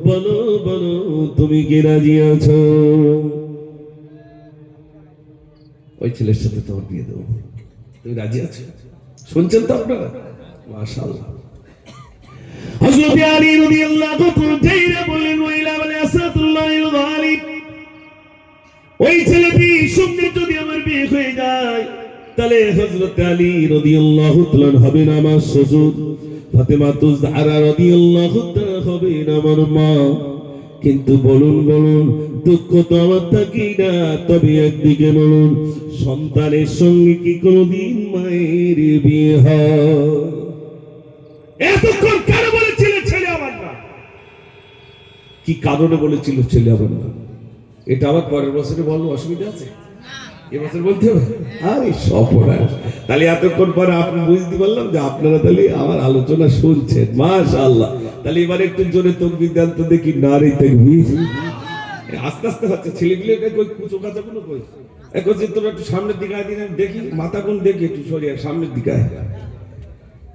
বলো বলো তুমি কি রাজি আছো? ওই ছেলের সাথে তোমার বিয়ে দেবো, তুমি রাজি আছো? শুনছেন তো আপনারা? মাশাআল্লাহ। হযরত আলী রাদিয়াল্লাহু তাআলা বলেন, মহিলা বলে, আসাদুল্লাহিল গালিব, ওই ছেলেটির সঙ্গে যদি আমার বিয়ে হয়ে যায়, তাহলে হযরত আলী রাদিয়াল্লাহু তাআলা হবেন আমার শ্বশুর, ফাতেমাতুজ জাহরা রাদিয়াল্লাহু তাআলা হবেন আমার মা। কিন্তু বলুন বলুন, দুঃখ তো আমার থাকি না, তবে একদিকে বলুন, সন্তানের সঙ্গে কি কোনোদিন মায়ের বিয়ে হয়? এতক্ষণ কেন বলেছিল ছেলে আমার না? কি কারণে বলেছিল ছেলে আমার না? এটা আবার পরের বছরে বলবো, অসুবিধা আছে? এবছর বলতে হবে? আরে সর্বনাশ। তাহলে এতক্ষণ পরে আপনি বুঝতে পারলাম যে আপনারা তাহলে আমার আলোচনা শুনছেন, মাশাআল্লাহ। তাহলে এবার একটু জোরে তাকবীর দেন তো দেখি, নারে তাকবীর। আস্তে আস্তে হচ্ছে, ছেলেগুলো কই কুচো কাঁচা গুলো কই, এখন যে তোমরা একটু সামনের দিকে আয় দিন, দেখি মাথা কোন দেখি, একটু সরিয়ে সামনের দিকে আয়,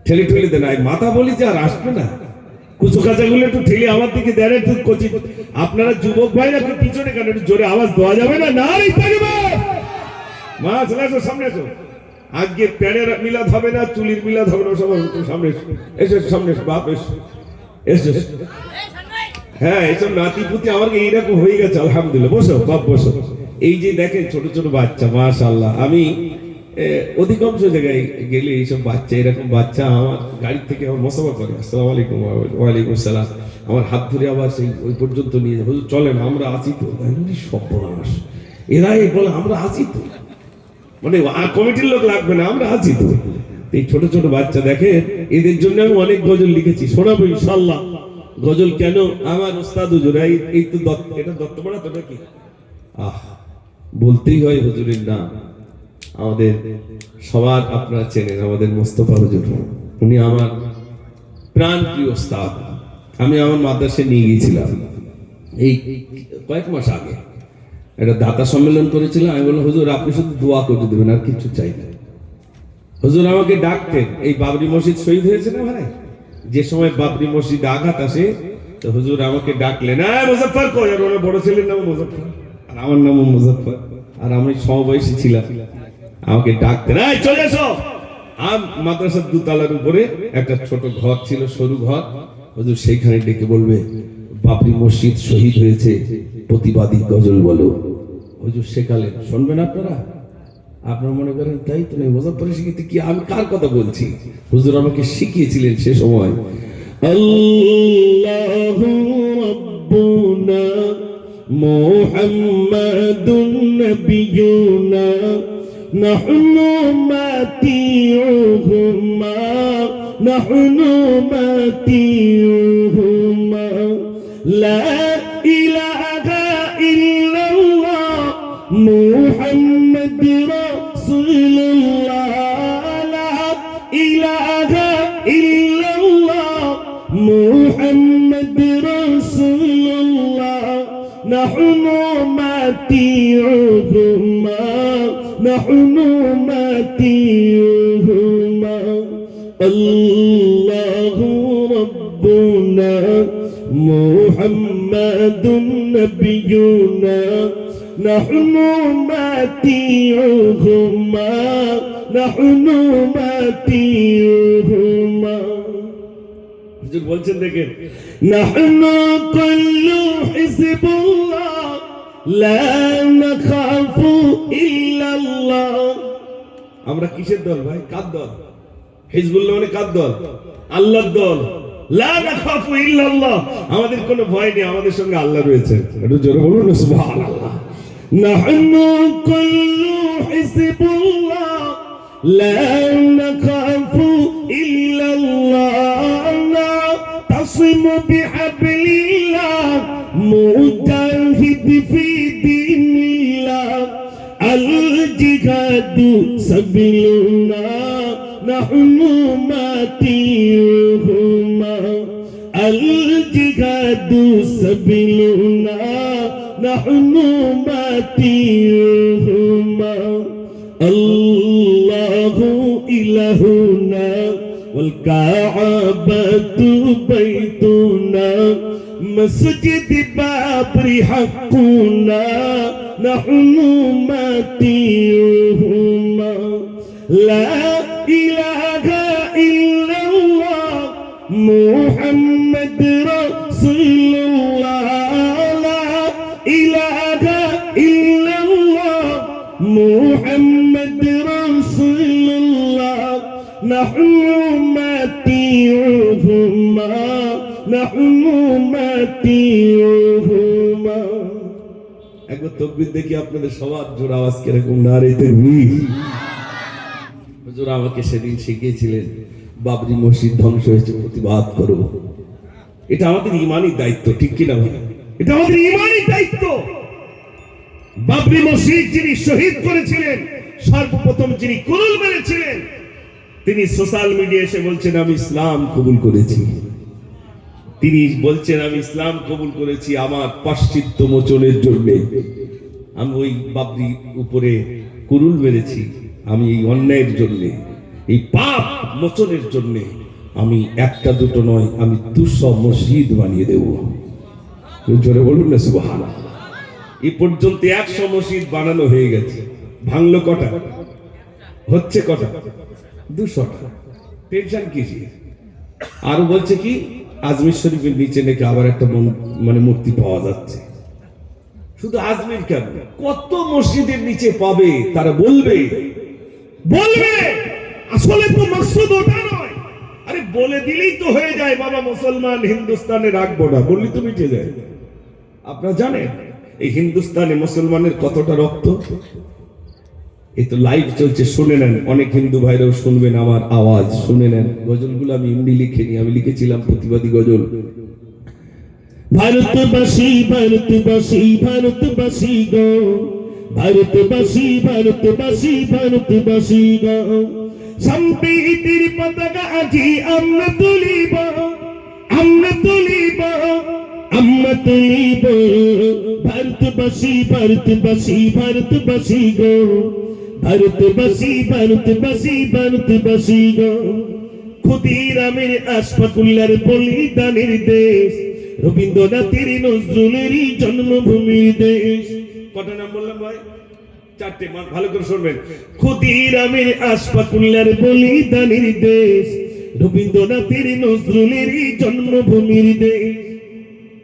ঠেলে ঠেলে দেন। মাথা বলি যে আর আসবে না, কুচো কাঁচা গুলো একটু ঠেলে আমার দিকে দেন, একটু কচি। আপনারা যুবক ভাইরা একটু পিছনে কেন, একটু জোরে আওয়াজ দেওয়া যাবে না? নারে তাকবীর। মা চলে আসো, সামনে আসো। আজকে প্যানের মিলাদ হবে না, চুলির মিলাদ হবে না, সবাই সামনে এসে, সামনে বাপ এসো, এসো। হ্যাঁ, এইসব নাতি পুতি আমার এইরকম হয়ে গেছে, আলহামদুলিল্লাহ। বসো বাপ, বসো। এই যে দেখেন ছোট ছোট বাচ্চা, মাশাআল্লাহ। আমি অধিকাংশ জায়গায় গেলে এইসব বাচ্চা, এরকম বাচ্চা আমার গাড়ি থেকে আমার মোসাফা করে, আসসালামু আলাইকুম, ওয়ালাইকুম আসসালাম, আমার হাত ধরে আবার সেই ওই পর্যন্ত নিয়ে যায়, হুজুর চলেন আমরা আছি তো। সর্বনাশ, এরাই বলে আমরা আছি তো, মানে কমিটির লোক লাগবে না, আমরা আছি তো। এই ছোট ছোট বাচ্চা দেখেন, এদের জন্য আমি অনেক গজল লিখেছি, শোনাবো ইনশাআল্লাহ। গজল কেন, আমার ওস্তাদ হুজুর, এই তো এটা দত্তপাড়া তো নাকি, বলতেই হয় হুজুরের নাম। আমাদের সবার আপনারা চেনেন, আমাদের মোস্তফা হুজুর, উনি আমার প্রাণ প্রিয় ওস্তাদ। আমি আমার মাদ্রাসায় নিয়ে গিয়েছিলাম এই কয়েক মাস আগে, একটা দাতা সম্মেলন করেছিলাম। আমি বললাম, হুজুর আপনি শুধু দোয়া করে দেবেন, আর কিছু চাই না। হুজুর আমাকে ডাকতেন, এই বাবরি মসজিদ শহীদ হয়েছে না ভাই, যে সময় বাবরি মসজিদ আঘাত আসে, তো হুজুর আমাকে ডাকলেন, মুজাফফর কই, আর ওনার বড় ছেলের নাম মুজাফফর আর আমার নাম মুজাফফর, আর আমি সমবয়সী ছিলাম। আমাকে ডাকতেন, চলে এসো। মাদ্রাসার দোতলার উপরে একটা ছোট ঘর ছিল, সরু ঘর। হুজুর সেইখানে ডেকে বলবে, বাবরি মসজিদ শহীদ হয়েছে, প্রতিবাদী গজল বলো। হুজুর শেখালেন, শুনবেন আপনারা? আপনারা মনে করেন তাই তো নেই, মুজাফফর শিখিতে কি, আমি কার কথা বলছি? হুজুর আমাকে শিখিয়েছিলেন সে সময়। আল্লাহু রাব্বুনা মুহাম্মাদুন নাবিয়ুনা নাহনু মাতিউহুমা নাহনু মাতিউহুমা লা ইলাহা ইল্লাল্লাহ মুহাম্মাদ রাসূলুল্লাহ লা ইলাহা ইল্লাল্লাহ মুহাম্মাদ রাসূলুল্লাহ নাহনু মাতিউহুমা নাহনু মাতিউহুমা আল্লাহু রাব্বুনা মুহাম্মাদুন নাবিয়ুনা নাহনু মাতিউহুমা নাহনু মাতিউহুমা। হুজুর বলছেন দেখেন, নাহনু কুল্লু হিজবুল্লাহ লা নাখাফু ইল্লাল্লাহ। আমরা কিসের দল ভাই? কার দল? হিজবুল্লাহ মানে কার দল? আল্লাহর দল। লা নাখাফু ইল্লাল্লাহ, আমাদের কোনো ভয় নেই, আমাদের সঙ্গে আল্লাহ রয়েছে। একটু জোরে বলুন সুবহানাল্লাহ। নাহনু কুল্লু হিজবুল্লাহ লা নাখাফু ইল্লাল্লাহ নাতাসিমু বিহাবলিল্লাহ মুজাহিদ ফি দীনিল্লাহ আল জিহাদু সাবিলুনা নাহনু মাতিউহুমা আল জিহাদু সাবিলুনা নাহনু মাতিউহুমা আল্লাহু ইলাহুনা ওয়াল কাআবাতু বাইতুনা মসজিদ বাবরি হাক্কুনা নাহনু মাতিউহুমা লা ইলাহা ইল্লাল্লাহ মুহাম্মাদ রাসূলুল্লাহ লা ইলাহা ইল্লাল্লাহ মুহাম্মাদ রাসূলুল্লাহ নাহনু মাতিউহুমা নাহনু মাতিউহুমা। একবার তাকবীর দেখি আপনাদের সবার জোর আওয়াজ কিরকম, নারে তাকবীর। হুজুর আমাকে সেদিন শিখিয়েছিলেন, বাবরি মসজিদ ধ্বংস হয়েছে, প্রতিবাদ করো। এটা আমাদের ঈমানি দায়িত্ব, ঠিক কি না ভাই? এটা আমাদের ঈমানি দায়িত্ব। বাবরি মসজিদ যিনি শহীদ করেছিলেন, সর্বপ্রথম যিনি কুরুল মেরেছিলেন, তিনি সোশ্যাল মিডিয়া এসে বলছেন আমি ইসলাম কবুল করেছি। তিনি বলছেন আমি ইসলাম কবুল করেছি আমার পাশ্চাত্য মোচনের জন্য। আমি ওই বাবরি উপরে কুরুল মেরেছি, আমি এই অন্যায়ের জন্য, এই পাপ মোচনের জন্য আমি একটা দুটো নয়, আমি 200 মসজিদ বানিয়ে দেব। জোরে বলুন না সুবহানাল্লাহ। এই পর্যন্ত 100 মসজিদ বানানো হয়ে গেছে। ভাঙলো কটা? হচ্ছে কটা? 200টা। টেনশন কিসে? আরো বলছে কি, আজমির শরীফের নিচে নাকি আবার একটা মানে মূর্তি পাওয়া যাচ্ছে। শুধু আজমির কেন, কত মসজিদের নিচে পাবে, তারা বলবে আসলে তো মাকসুদ ওটা নয়। আরে বলে দিলেই তো হয়ে যায়, বাবা মুসলমান হিন্দুস্তানে রাখবো না, বললি তো মিটে যায়। আপনারা জানেন এই হিন্দুস্তানে মুসলমানের কতটা রক্ত? এই তো লাইভ চলছে, শুনে নেন। অনেক হিন্দু ভাইরাও শুনবেন আমার আওয়াজ, শুনে নেন। গজলগুলো আমি এমনি লিখিনি, আমি লিখেছিলাম প্রতিবাদী গজল। ভারতবাসী ভারতবাসী ভারতবাসী গো, ভারতবাসী ভারতবাসী ভারতবাসী গো, সম্প্রীতির পতাকা আজি আমরা তুলিব, আমরা তুলিব, আমরা তুলিব। ভারতবাসী ভারতবাসী ভারতবাসী গো, ভারতবাসী ভারতবাসী ভারতবাসী গো। ক্ষুদিরামের আশফাকুল্লার বলিদানের দেশ, রবীন্দ্রনাথের নজরুলেরই জন্মভূমির দেশ। কটা নাম বললাম ভাই? 4টে। ভালো করে শুনবেন। ক্ষুদিরামের আশফাকুল্লার বলিদানের দেশ, রবীন্দ্রনাথের নজরুলেরই জন্মভূমির দেশ।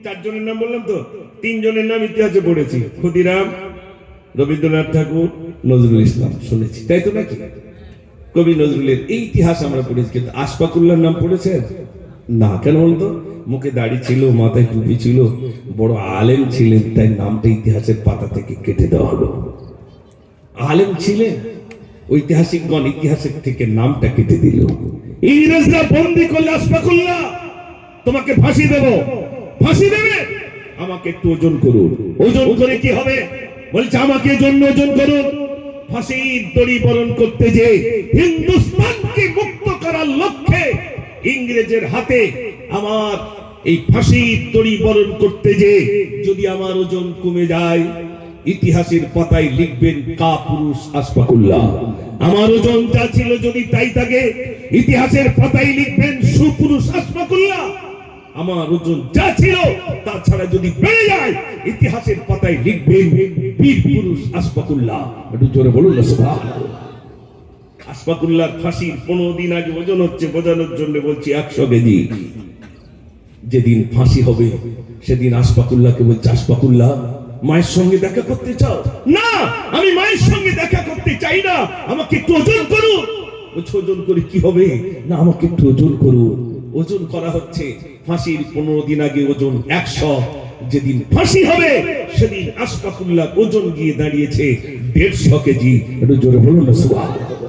চারজনের নাম বললাম তো, তিনজনের নাম ইতিহাসে পড়েছি, ক্ষুদিরাম, রবীন্দ্রনাথ ঠাকুর, নজরুল ইসলাম, শুনেছি, তাই তো নাকি? কবি নজরুলের এই ইতিহাস আমরা পড়েছি, কিন্তু আশফাকুল্লাহর নাম পড়েছেন না। কেন বলতো? মুখে দাড়ি ছিল, মাথায় টুপি ছিল, বড় আলেম ছিলেন, তাই নামটা ইতিহাসের পাতা থেকে কেটে দেওয়া হলো। আলেম ছিলেন, ঐতিহাসিকগণ ইতিহাসের থেকে নামটা কেটে দিল। ইংরেজরা বন্দী করলে আশফাকুল্লাহ, তোমাকে ফাঁসি দেব, ফাঁসি দেবে, আমাকে একটু ওজন করুন। ওজন করে কি হবে? বলছে আমাকে ওজন করুন। ফাঁসির দড়ি বরণ করতে যে হিন্দুস্তানকে মুক্ত করার লক্ষ্যে ইংরেজের হাতে আমার এই ফাঁসির দড়ি বরণ করতে যে যদি আমার ওজন কমে যায়, ইতিহাসের পাতায় লিখবেন কাপুরুষ আশফাকুল্লাহ। আমার ওজন যা ছিল যদি তাই থাকে, ইতিহাসের পাতায় লিখবেন সুপুরুষ আশফাকুল্লাহ। আমার ওজন যা ছিল তাছাড়া যদি বেড়ে যায়, ইতিহাসের পাতায় লিখবেন বীর পুরুষ আশফাকুল্লাহ। একটু জোরে বলুন না সুবহানাল্লাহ। আশফাকুল্লাহর ফাঁসির 15 দিন আগে ওজন হচ্ছে, বোঝানোর জন্য বলছি 100 কেজি। যেদিন ফাঁসি হবে সেদিন আশফাকুল্লাহকে বলছে, আশফাকুল্লাহ মায়ের সঙ্গে দেখা করতে চাও? না, আমি মায়ের সঙ্গে দেখা করতে চাই না, আমাকে একটু ওজন করুন। বলছে ওজন করে কি হবে? না, আমাকে একটু ওজন করুন। ওজন করা হচ্ছে, ফাঁসির 15 দিন আগে ওজন 100, যেদিন ফাঁসি হবে সেদিন আশফাকুল্লাহ ওজন গিয়ে দাঁড়িয়েছে 150 কেজি। একটু জোরে বলুন না সুবহানাল্লাহ।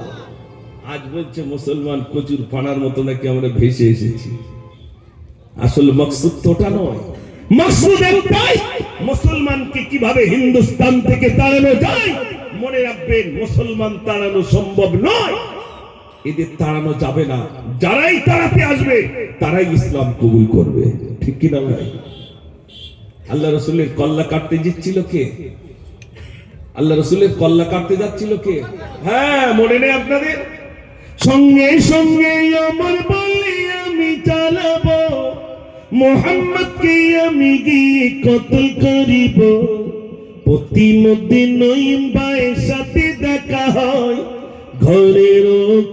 আজ বলছে মুসলমান কচুর পানার মতো নাকি আমরা ভেসে এসেছি। আসল মকসুদ তো ওটা নয়, মকসুদ একটাই, মুসলমানকে কিভাবে হিন্দুস্তান থেকে তাড়ানো যায়। মনে রাখবেন, মুসলমান তাড়ানো সম্ভব নয়, এদের তাড়ানো যাবে না। যারাই তাড়াতে আসবে তারাই ইসলাম কবুল করবে, ঠিক কিনা ভাই? আল্লাহ রসুলের কল্লা কাটতে যাচ্ছিল কে? আল্লাহ রসুলের কল্লা কাটতে যাচ্ছিল কে? হ্যাঁ, মনে নেই আপনাদের? সঙ্গে সঙ্গে আমার বলি আমি চালাবো, মুহাম্মদকে আমি গিয়ে কতল করিব। প্রতিমধ্যে নঈম ভাইয়ের সাথে দেখা হয়, ঘরের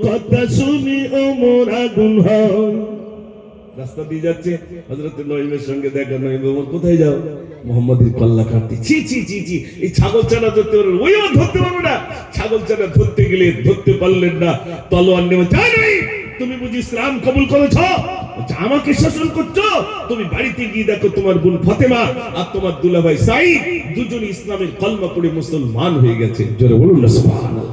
কথা শুনে ওমর আগুন হয়। রাস্তা দিয়ে যাচ্ছে, হযরত নঈমের সঙ্গে দেখা। নঈম, ওমর কোথায় যাও? মুহাম্মাদের কল্লা কাটতে। ছি ছি ছি ছি, এই ছাগল চানা ধরতে পারবেন? ওইও ধরতে পারবে না। ছাগল চানা ধরতে গেলে ধরতে পারলেন না, তলোয়ার নেমে জানি তুমি বুঝি ইসলাম কবুল করেছ, আমাকে শাসন করছো? তুমি বাড়িতে গিয়ে দেখো তোমার বোন ফাতেমা আর তোমার দুলাভাই সাঈদ দুজনই ইসলামের কলমা পড়ে মুসলমান হয়ে গেছে। জোরে বলুন না সুবহানাল্লাহ।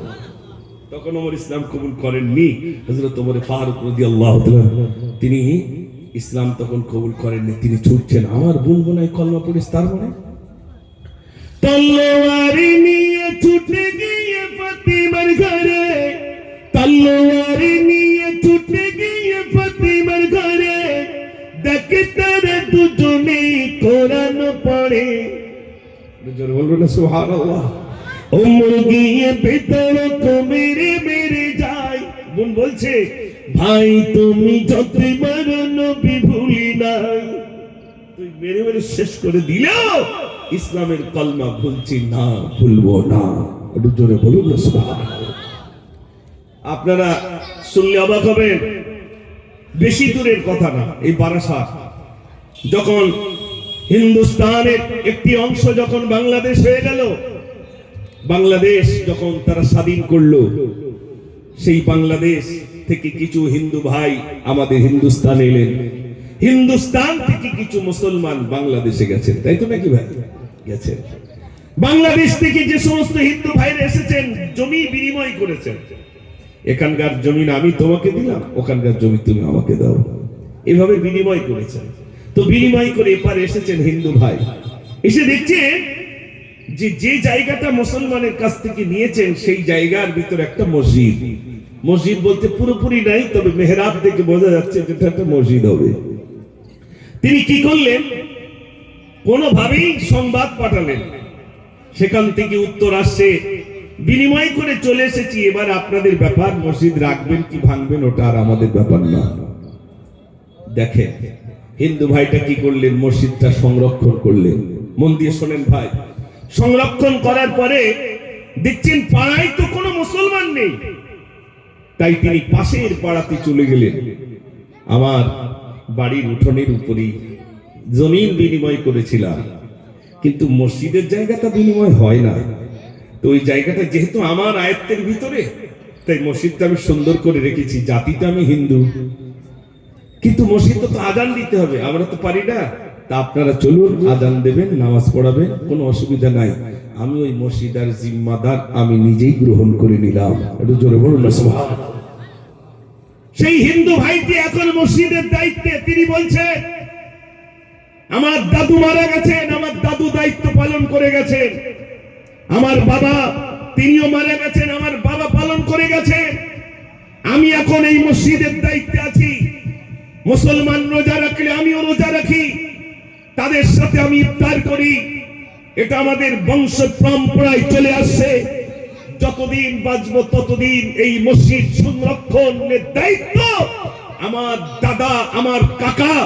তখন ওমর ইসলাম কবুল করেননি। হযরত ওমর ফারুক রাদিয়াল্লাহু তাআলা তিনি ইসলাম তখন কবুল করেননি। তিনি ছুটছেন, আমার বোন বোনাই কলমা পড়ে, তার মানে তলোয়ারি নিয়ে ছুটে গিয়ে ফাতিমার ঘরে, তলোয়ারি নিয়ে ছুটে গিয়ে ফাতিমার ঘরে, দেখে তারা দুজনে কোরআন পড়ে। জোরে বলুন না সুবহানাল্লাহ। ওমর গিয়ে বেতরক মেরে মেরে যায়। বোন বলছে, ভাই তুমি যতই মারো নবী ভুলি নাই। তুই মেরে মেরে শেষ করে দিলেও ইসলামের কলমা ভুলছি না, ভুলবো না। একটু জোরে বলুন না সুবহানাল্লাহ। আপনারা শুনলে অবাক হবেন, বেশি দূরের কথা না, এই বারাসাত যখন হিন্দুস্তানের একটি অংশ যখন বাংলাদেশ হয়ে গেল, বাংলাদেশ যখন তারা স্বাধীন করলো, সেই বাংলাদেশ থেকে কিছু হিন্দু ভাই আমাদের হিন্দুস্তানে এলেন। হিন্দুস্তান থেকে কিছু মুসলমান বাংলাদেশে গেছেন, তাই তো নাকি ভাই? গেছেন। বাংলাদেশ থেকে যে সমস্ত হিন্দু ভাইরা এসেছেন, জমি বিনিময় করেছেন। এখানকার জমি আমি তোমাকে দিলাম, ওখানকার জমি তুমি আমাকে দাও, এভাবে বিনিময় করেছেন। তো বিনিময় করে এপারে এসেছেন হিন্দু ভাই, এসে দেখছেন যে যে জায়গাটা মুসলমানের কাছ থেকে নিয়েছেন সেই জায়গার ভিতরে একটা মসজিদ। মসজিদ বলতে পুরোপুরি নাই, তবে মেহরাব থেকে বোঝা যাচ্ছে যেটা একটা মসজিদ হবে। তিনি কি করলেন? কোনোভাবেই সংবাদ পাঠালেন, সেখান থেকে উত্তর আসছে, বিনিময় করে চলে এসেছি, এবার আপনাদের ব্যাপার, মসজিদ রাখবেন কি ভাঙবেন ওটা আর আমাদের ব্যাপার না। দেখেন হিন্দু ভাইটা কি করলেন? মসজিদটা সংরক্ষণ করলেন। মন দিয়ে শোনেন ভাই, সংরক্ষণ করার পরে দেখছেন পাড়ায় তো কোনো মুসলমান নেই, তাই তিনি পাশের পাড়াতে চলে গেলেন। আমার বাড়ির উঠোনের উপরেই জমিন বিনিময় করেছিলাম, কিন্তু মসজিদের জায়গাটা বিনিময় হয় না। তো ওই জায়গাটা যেহেতু আমার আয়ত্তের ভিতরে, তাই মসজিদটা আমি সুন্দর করে রেখেছি। জাতিটা আমি হিন্দু, কিন্তু মসজিদে তো আজান দিতে হবে, আমরা তো পারি না। তা আপনারা চলুন, আজান দেবেন, নামাজ পড়াবেন, কোনো অসুবিধা নাই। আমি ওই মসজিদের জিম্মাদার আমি নিজেই গ্রহণ করে নিলাম। একটু জোরে বলুন না সুবহানাল্লাহ। সেই হিন্দু ভাইটি এখন মসজিদের দায়িত্বে, তিনি বলছে আমার দাদু মারা গেছেন, আমার দাদু দায়িত্ব পালন করে গেছেন, আমার বাবা তিনিও মারা গেছেন, আমার বাবা পালন করে গেছেন, আমি এখন এই মসজিদের দায়িত্বে আছি। মুসলমান রোজা রাখলে আমিও রোজা রাখি, তাদের সাথে আমি ইফতার করি। এটা আমাদের বংশ পরম্পরায় চলে আসছে। যতদিন বাঁচবো ততদিন এই মসজিদ সংরক্ষণের দায়িত্ব আমার দাদা, আমার কাকা,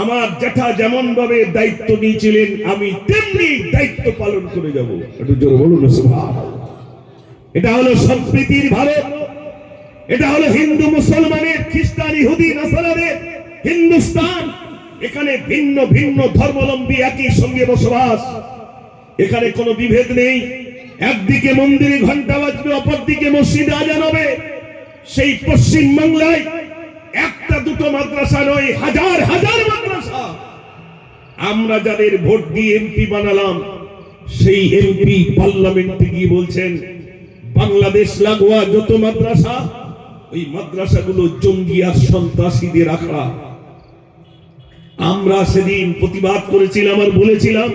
আমার জ্যাঠা যেমন ভাবে দায়িত্ব নিয়েছিলেন, আমি তেমনি দায়িত্ব পালন করে যাব। একটু জোরে বলুন না সুবহানাল্লাহ। এটা হলো সম্প্রীতির ভারত, এটা হলো হিন্দু মুসলমানের, খ্রিস্টান ইহুদি নাসারাদের হিন্দুস্তান। এখানে ভিন্ন ভিন্ন ধর্মাবলম্বী একই সঙ্গে বসবাস, এখানে কোনো বিভেদ নেই। একদিকে মন্দিরে ঘন্টা বাজবে, অপরদিকে মসজিদে আজান হবে। সেই পশ্চিম বাংলায় একটা দুটো মাদ্রাসা নয়, হাজার হাজার মাদ্রাসা। আমরা যাদের ভোট দিয়ে এমপি বানালাম, সেই এমপি পার্লামেন্টে গিয়ে বলছেন বাংলাদেশ লাগোয়া যত মাদ্রাসা, ওই মাদ্রাসাগুলো জঙ্গি আর সন্ত্রাসীদের আখড়া। আমরা সেদিন প্রতিবাদ করেছিলাম আর বলেছিলাম,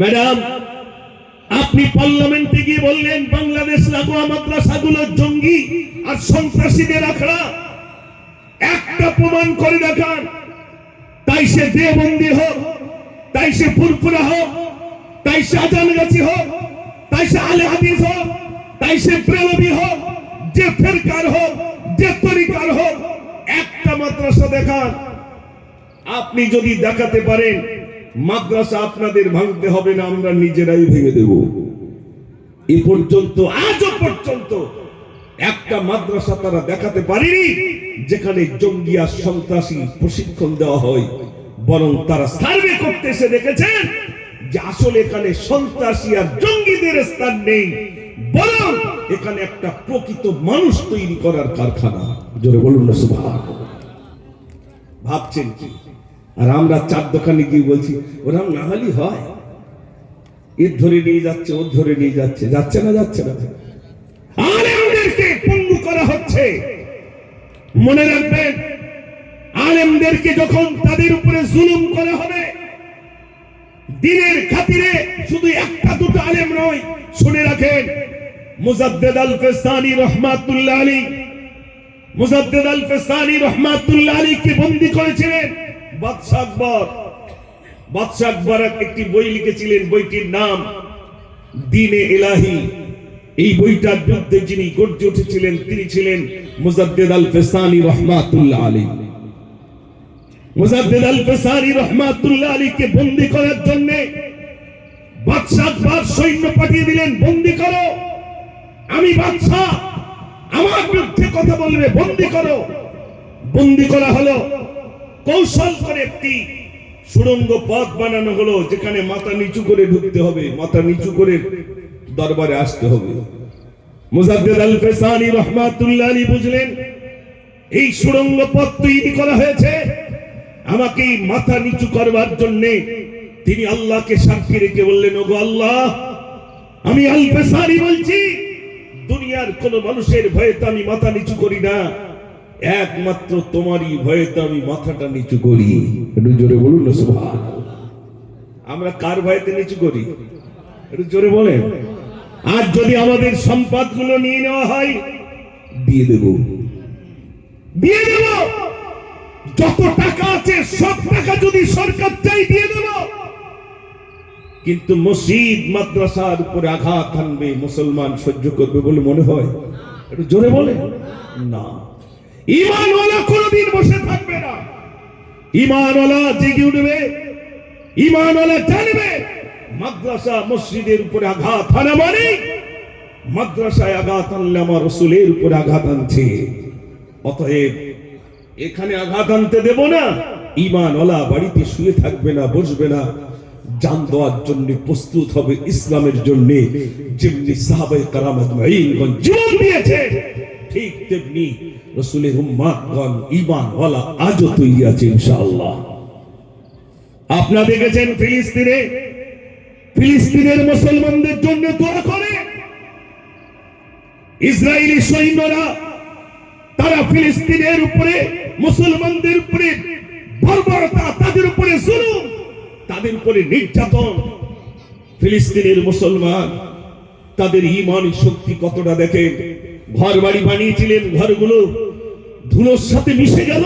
ম্যাডাম আপনি পার্লামেন্টে গিয়ে বললেন বাংলাদেশ লাগোয়া মাদ্রাসাগুলো জঙ্গি আর সন্ত্রাসীদের আখড়া, একটা প্রমাণ করে দেখান। তাই সে দেওবন্দি হোক, তাই সে ফুরফুরা হোক, তাই সে আজানগাছি হোক, তাই সে আলে হাদিস হোক, তাই সে প্রেলবী হোক, যে ফেরকার হোক, যে তরিকার হোক, একটা মাদ্রাসা দেখান। আপনি যদি দেখাতে পারেন, মাদ্রাসা আপনাদের ভাঙতে হবে না, আমরা নিজেরাই ভেঙে দেব। এ পর্যন্ত, আজও পর্যন্ত একটা মাদ্রাসা তারা দেখাতে পারেনি যেখানে জঙ্গি আর সন্ত্রাসী প্রশিক্ষণ দেওয়া হয়। বরং তারা সার্ভে করতে এসে দেখেছেন যে আসলে এখানে সন্ত্রাসী আর জঙ্গিদের স্থান নেই, বরং এখানে একটা প্রকৃত মানুষ তৈরি করার কারখানা। জোরে বলুন না সুবহানাল্লাহ। ভাবছেন কি? আর আমরা চার দোকানে গিয়ে বলছি ওরা না হলে হয়, এর ধরে নিয়ে যাচ্ছে, ওর ধরে নিয়ে যাচ্ছে, যাচ্ছে না, যাচ্ছে না। আলেমদেরকে পঙ্গু করা হচ্ছে। মনে রাখবেন, আলেমদেরকে যখন তাদের উপরে জুলুম করা হবে, দিনের খাতিরে শুধু একটা দুটো আলেম নয়, শুনে রাখেন, মুজাদ্দেদ আল ফেসানি রহমাতুল্লাহ আলাইহি, মুজাদ্দেদ আল ফেসানি রহমাতুল্লাহ আলাইহিকে বন্দী করেছিলেন বাদশা আকবর। বাদশা আকবর একটি বই লিখেছিলেন, বইটির নাম দ্বীন-এ ইলাহি। এই বইটার বিরুদ্ধে যিনি গর্জে উঠেছিলেন তিনি ছিলেন মুজাদ্দেদ আল ফেসানি রহমাতুল্লাহ আলাইহি। মুজাদ্দেদ আল ফেসানি রহমাতুল্লাহ আলাইহিকে বন্দী করার জন্য বাদশা আকবর সৈন্য পাঠিয়ে দিলেন, বন্দী করো, আমি বাদশা, আমার বিরুদ্ধে কথা বলবে, বন্দী করো। বন্দী করা হলো। কৌশল করে একটি সুড়ঙ্গ পথ বানানো হলো, যেখানে মাথা নিচু করে ঢুকতে হবে, মাথা নিচু করে দরবারে আসতে হবে। মুজাদ্দেদ আল ফেসানি রহমাতুল্লাহ আলাইহি বুঝলেন এই সুড়ঙ্গ পথ তৈরি করা হয়েছে আমাকে মাথা নিচু করবার জন্য। তিনি আল্লাহকে সাক্ষী রেখে বললেন, ওগো আল্লাহ, আমি আল ফেসানি বলছি, দুনিয়ার কোন মানুষের ভয়ে তো আমি মাথা নিচু করি না, একমাত্র তোমারই ভয়ে তো আমি মাথাটা নিচু করি। একটু জোরে বলুন না সুবহানাল্লাহ। আমরা কার ভয়েতে নিচু করি? একটু জোরে বলেন। আর যদি আমাদের সম্পদগুলো নিয়ে নেওয়া হয়, দিয়ে দেব, দিয়ে দেব। যত টাকা আছে সব টাকা যদি সরকার চাই দিয়ে দেব। কিন্তু মসজিদ মাদ্রাসার উপরে আঘাত হানবে মুসলমান সহ্য করবে বলে মনে হয়? একটু জোরে বলে না। ঈমানওয়ালা কোনদিন বসে থাকবে না। ঈমানওয়ালা জেগে উঠবে, ঈমানওয়ালা জানবে মাদ্রাসা মসজিদের উপরে আঘাত হানা মানে মাদ্রাসায় আঘাত আনলে আমার রাসূলের উপরে আঘাত আনছে। অতএব এখানে আঘাত আনতে দেব না, ঈমানওয়ালা বাড়িতে শুয়ে থাকবে না, বসবে না, জান দেওয়ার জন্য প্রস্তুত হবে ইসলামের জন্য। যেমনি সাহাবায়ে কেরাম আজমাইনগণ জীবন দিয়েছে, ঠিক তেমনি রাসূলের উম্মতগণ ঈমানওয়ালা আজও তৈরি আছে ইনশাআল্লাহ। আপনারা দেখেছেন ফিলিস্তিনের মুসলমানদের জন্য দোয়া করে। ইসরায়েলি সৈন্যরা তারা ফিলিস্তিনের উপরে, মুসলমানদের উপরে বর্বরতা, তাদের উপরে জুলুম, তাদের উপরে নির্যাতন। ফিলিস্তিনের মুসলমান তাদের ঈমানি শক্তি কতটা দেখেন। ঘর বাড়ি বানিয়েছিলেন, ঘরগুলো ধুলোর সাথে মিশে গেল,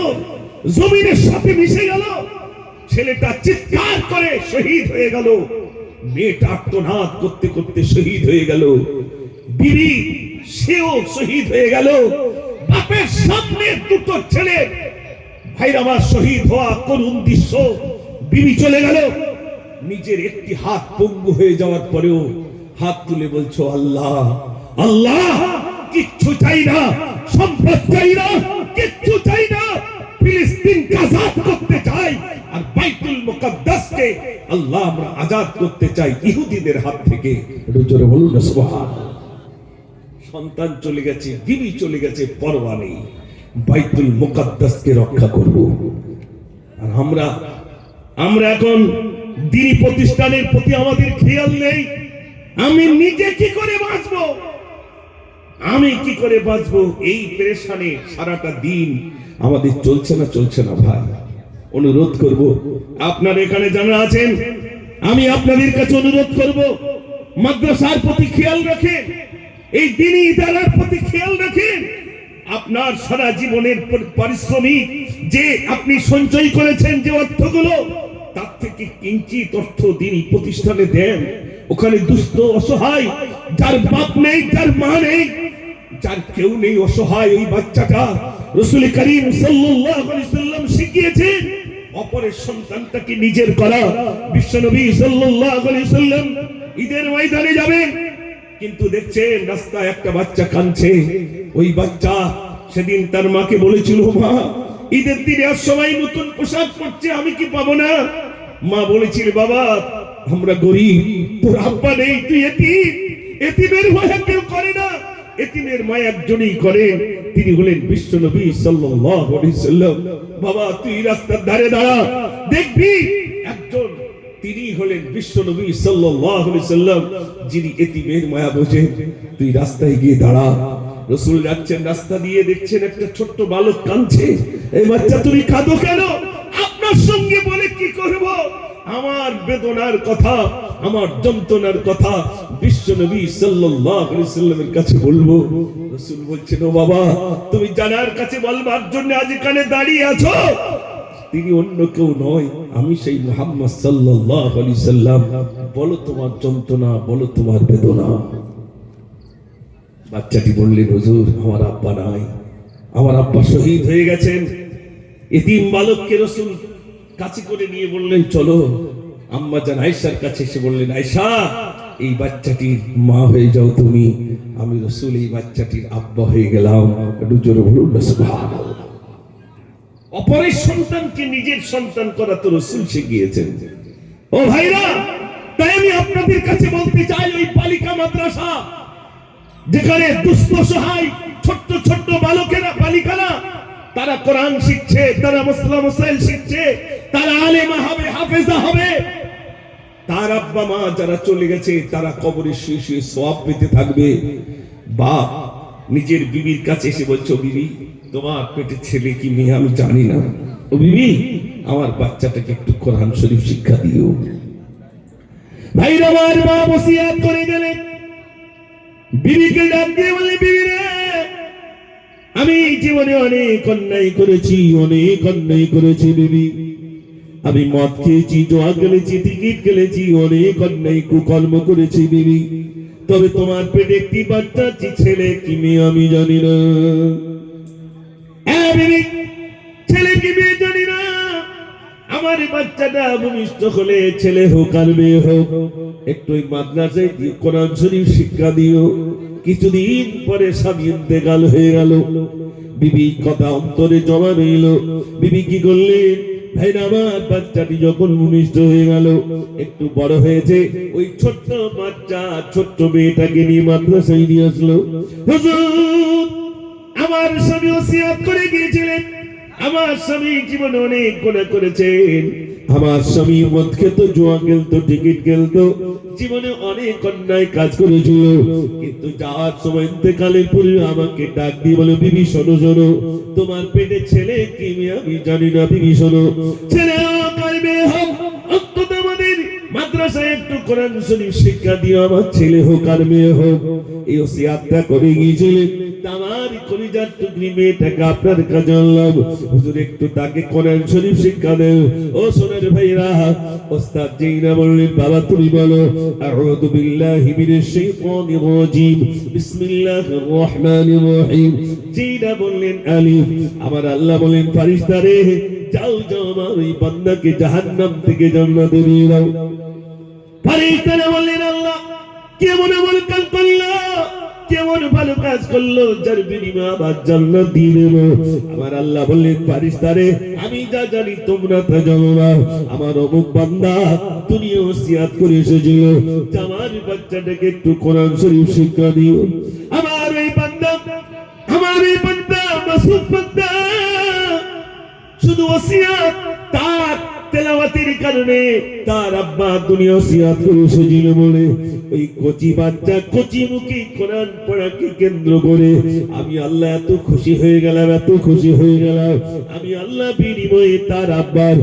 জমিনের সাথে মিশে গেল। ছেলেটা চিৎকার করে শহীদ হয়ে গেল, মেয়েটা আর্তনাদ করতে করতে শহীদ হয়ে গেল, বিবি সেও শহীদ হয়ে গেল। বাপের সামনে দুটো ছেলে, ভাইরা আমার, শহীদ হওয়া করুণ দৃশ্য। বিবি চলে গেল, নিজের একটি হাত পঙ্গু হয়ে যাওয়ার পরেও হাত তুলে বলছো, আল্লাহ আল্লাহ, কিচ্ছু চাই না, সম্পদ চাই না, কিচ্ছু চাই না, ফিলিস্তিনকে আজাদ করতে চাই, আর বাইতুল মুকাদ্দাসকে আল্লাহ আমরা আজাদ করতে চাই ইহুদিদের হাত থেকে। একটু জোরে বলুন না সুবহানাল্লাহ। সন্তান চলে গেছে, বিবি চলে গেছে, পরোয়া নেই, বাইতুল মুকাদ্দাসকে রক্ষা করব। আর আমরা এখন দ্বীনি প্রতিষ্ঠানের প্রতি আমাদের খেয়াল নেই। আমি নিজে কি করে বাঁচবো, আমি কি করে বাঁচবো, এই পেরেশানে সারাটা দিন আমাদের চলছে না ভাই। অনুরোধ করব, আপনারা এখানে যারা আছেন, আমি আপনাদের কাছে অনুরোধ করব, মাদ্রাসার প্রতি খেয়াল রাখেন, এই দ্বীনি ইদারার প্রতি খেয়াল রাখেন। আপনার সারা জীবনের পারিশ্রমিক যে আপনি সঞ্চয় করেছেন, যে অর্থগুলো, তার থেকে কিঞ্চিত অর্থ দ্বীনি প্রতিষ্ঠানে দেন। ওখানে দুস্থ, অসহায়, যার বাপ নেই, যার মা নেই, যার কেউ নেই, অসহায় ওই বাচ্চাটা, রাসূল করিম সাল্লাল্লাহু আলাইহি সাল্লাম শিখিয়েছেন অপরের সন্তানটাকে নিজের করা। বিশ্বনবী সাল্লাল্লাহু আলাইহি সাল্লাম ঈদের ময়দানে যাবেন, কিন্তু দেখছেন রাস্তায় একটা বাচ্চা কাঁদছে। ওই বাচ্চা সেদিন তার মাকে বলেছিল, মা, ঈদের দিনে আর সবাই নতুন পোশাক পরছে, আমি কি পাবো না? মা বলেছিল, বাবা, আমরা গরিব, তোর আব্বা নেই, তুই এতিম, এতিমের মায়া কেউ করে না, এতিমের মায়া একজনই করে, তিনি হলেন বিশ্বনবী সাল্লাল্লাহু আলাইহি সাল্লাম। বাবা, তুই রাস্তার ধারে দাঁড়া, দেখবি একজন, তিনি হলেন বিশ্বনবী সাল্লাল্লাহু আলাইহি সাল্লাম, যিনি এতিমের মায়া বোঝেন। তুই রাস্তায় গিয়ে দাঁড়া। রাসূল যাচ্ছেন, রাস্তা দিয়ে দেখছেন একটা ছোট্ট বালক কাঁদছে। এই বাচ্চা, তুমি কাঁদো কেন? আপনার সঙ্গে বলে কি করব? আমার বেদনার কথা, আমার যন্ত্রণার কথা বিশ্বনবী সাল্লাল্লাহু আলাইহি সাল্লামের কাছে বলবো। রাসূল বলছেন, ও বাবা, তুমি জানার কাছে বলবার জন্য আজ এখানে দাঁড়িয়ে আছো, তিনি অন্য কেউ নয়, আমি সেই মুহাম্মদ সাল্লাল্লাহু আলাইহি সাল্লাম। বলো তোমার যন্ত্রণা, বলো তোমার বেদনা। বাচ্চাটি বললেন, হুজুর, আমার আব্বা নাই, আমার আব্বা শহীদ হয়ে গেছেন। এতিম বালককে রাসূল কাছে করে নিয়ে বললেন, চলো। আম্মা জান আয়েশার কাছে এসে বললেন, আয়েশা, এই বাচ্চাটির মা হয়ে যাও তুমি। আমি রাসূল এই বাচ্চাটির আব্বা হয়ে গেলাম। একটু জোরে বলুন না সুবহানাল্লাহ। অপরের সন্তানকে নিজের সন্তান করা তো রাসূল শিখিয়েছেন। ও ভাইরা, তাই আমি আপনাদের কাছে বলতে চাই, ওই বালিকা মাদ্রাসা যেখানে দুস্থ সহায় ছোট্ট ছোট্ট বালকেরা, বালিকারা, তারা কোরআন শিখছে, তারা মাসলা মাসাইল শিখছে, তারা আলেমা হবে, হাফেজা হবে, তার আব্বা মা যারা চলে গেছে তারা কবরে শুয়ে শুয়ে সওয়াব পেতে থাকবে। বাপ নিজের বিবির কাছে এসে বলছো, বিবি, তোমার পেটে ছেলে কি মেয়ে আমি জানি না, ও বিবি, আমার বাচ্চাটাকে একটু কোরআন শরীফ শিক্ষা দিও। ভাইরা, আমার মা ওসিয়াত করে গেলেন, বিবিকে ডাক দিয়ে বলে, বিবি রে, আমি জীবনে অনেক অন্যায় করেছি, অনেক অন্যায় করেছি বিবি। আমি মদ খেয়েছি, জোয়া খেলেছি, টিকিট খেলেছি, অনেক অন্যায় কুকর্ম করেছি বিবি। তবে তোমার পেটে একটি বাচ্চা, ছেলে কি মেয়ে আমি জানি না। হ্যাঁ বিবি, ছেলে কি মেয়ে জানি না। আমার বাচ্চাটা ভূমিষ্ঠ হলে ছেলে হোক আর মেয়ে হোক, একটু মাদ্রাসায় কোরআন শরীফ শিক্ষা দিও। কিছুদিন পরে স্বামী ইন্তেকাল হয়ে গেল। বিবি কথা অন্তরে জমা রইল। বিবি কি করলেন? ভাই আমার বাচ্চাটি যখন ভূমিষ্ঠ হয়ে গেল, একটু বড় হয়েছে, ওই ছোট্ট বাচ্চা ছোট্ট মেয়েটাকে নিয়ে মাদ্রাসায় নিয়ে আসলো। হুজুর, আমার স্বামী ওসিয়ত করে গিয়েছিলেন, আমার স্বামী জীবনে অনেক গুনাহ করেছেন, আমার স্বামী মদ খেত, জুয়া খেলতো, টিকিট খেলতো, জীবনে অনেক অন্যায় কাজ করেছিল, কিন্তু যাওয়ার সময় ইন্তেকালের পূর্বে আমাকে ডাক দিয়ে বলে, বিবি শোনো শোনো, তোমার পেটে ছেলে কি মেয়ে আমি জানি না, বিবি শোনো, ছেলে হোক আর মেয়ে হোক, অন্তত আমাদের মাদ্রাসায় একটু কোরআন শরীফ শিক্ষা দিও, আমার ছেলে হোক আর মেয়ে হোক। এই ওসিয়াতটা করে গিয়েছিলেন। আমার কলিজার টুকরি মেয়েটাকে আপনার কাছে আনলাম, হুজুর একটু তাকে কোরআন শরীফ শিক্ষা দেন। ও সোনার ভাইরা, ওস্তাদ জিনা বললেন, বাবা তুমি বলো, আউযু বিল্লাহি মিনাশ শাইতানির রাজীম, বিসমিল্লাহির রহমানির রহিম। জিনা বললেন আলিফ। আমার আল্লাহ বলেন, ফেরেশতারে যাও যাও আমার ওই বান্দাকে জাহান্নাম থেকে জান্নাতে নিয়ে দাও। ফেরেশতারা বললেন, আল্লাহ কেমন আমল কাজ করলো, কেমন ভালো কাজ করলো, যার বিনিময়ে আবার জান্নাত দিয়ে দেব। আমার আল্লাহ বললেন, ফেরেশতারে আমি যা জানি তোমরা তা জানো না। আমার অমুক বান্দা দুনিয়া ওসিয়াত করে এসেছিল, আমার বাচ্চাটাকে একটু কোরআন শরীফ শিক্ষা দিও। আমার এই বান্দা মাসুদ বান্দা শুধু ওসিয়াত, তার তেলাওয়াতের কারণে তার আব্বা দুনিয়া ওসিয়াত করে এসেছিল বলে ওই কচি বাচ্চা কচি মুখে কোরআন পড়াকে কেন্দ্র করে আমি আল্লাহ এত খুশি হয়ে গেলাম, এত খুশি হয়ে গেলাম। আমি আল্লাহ বিনিময়ে তার আব্বার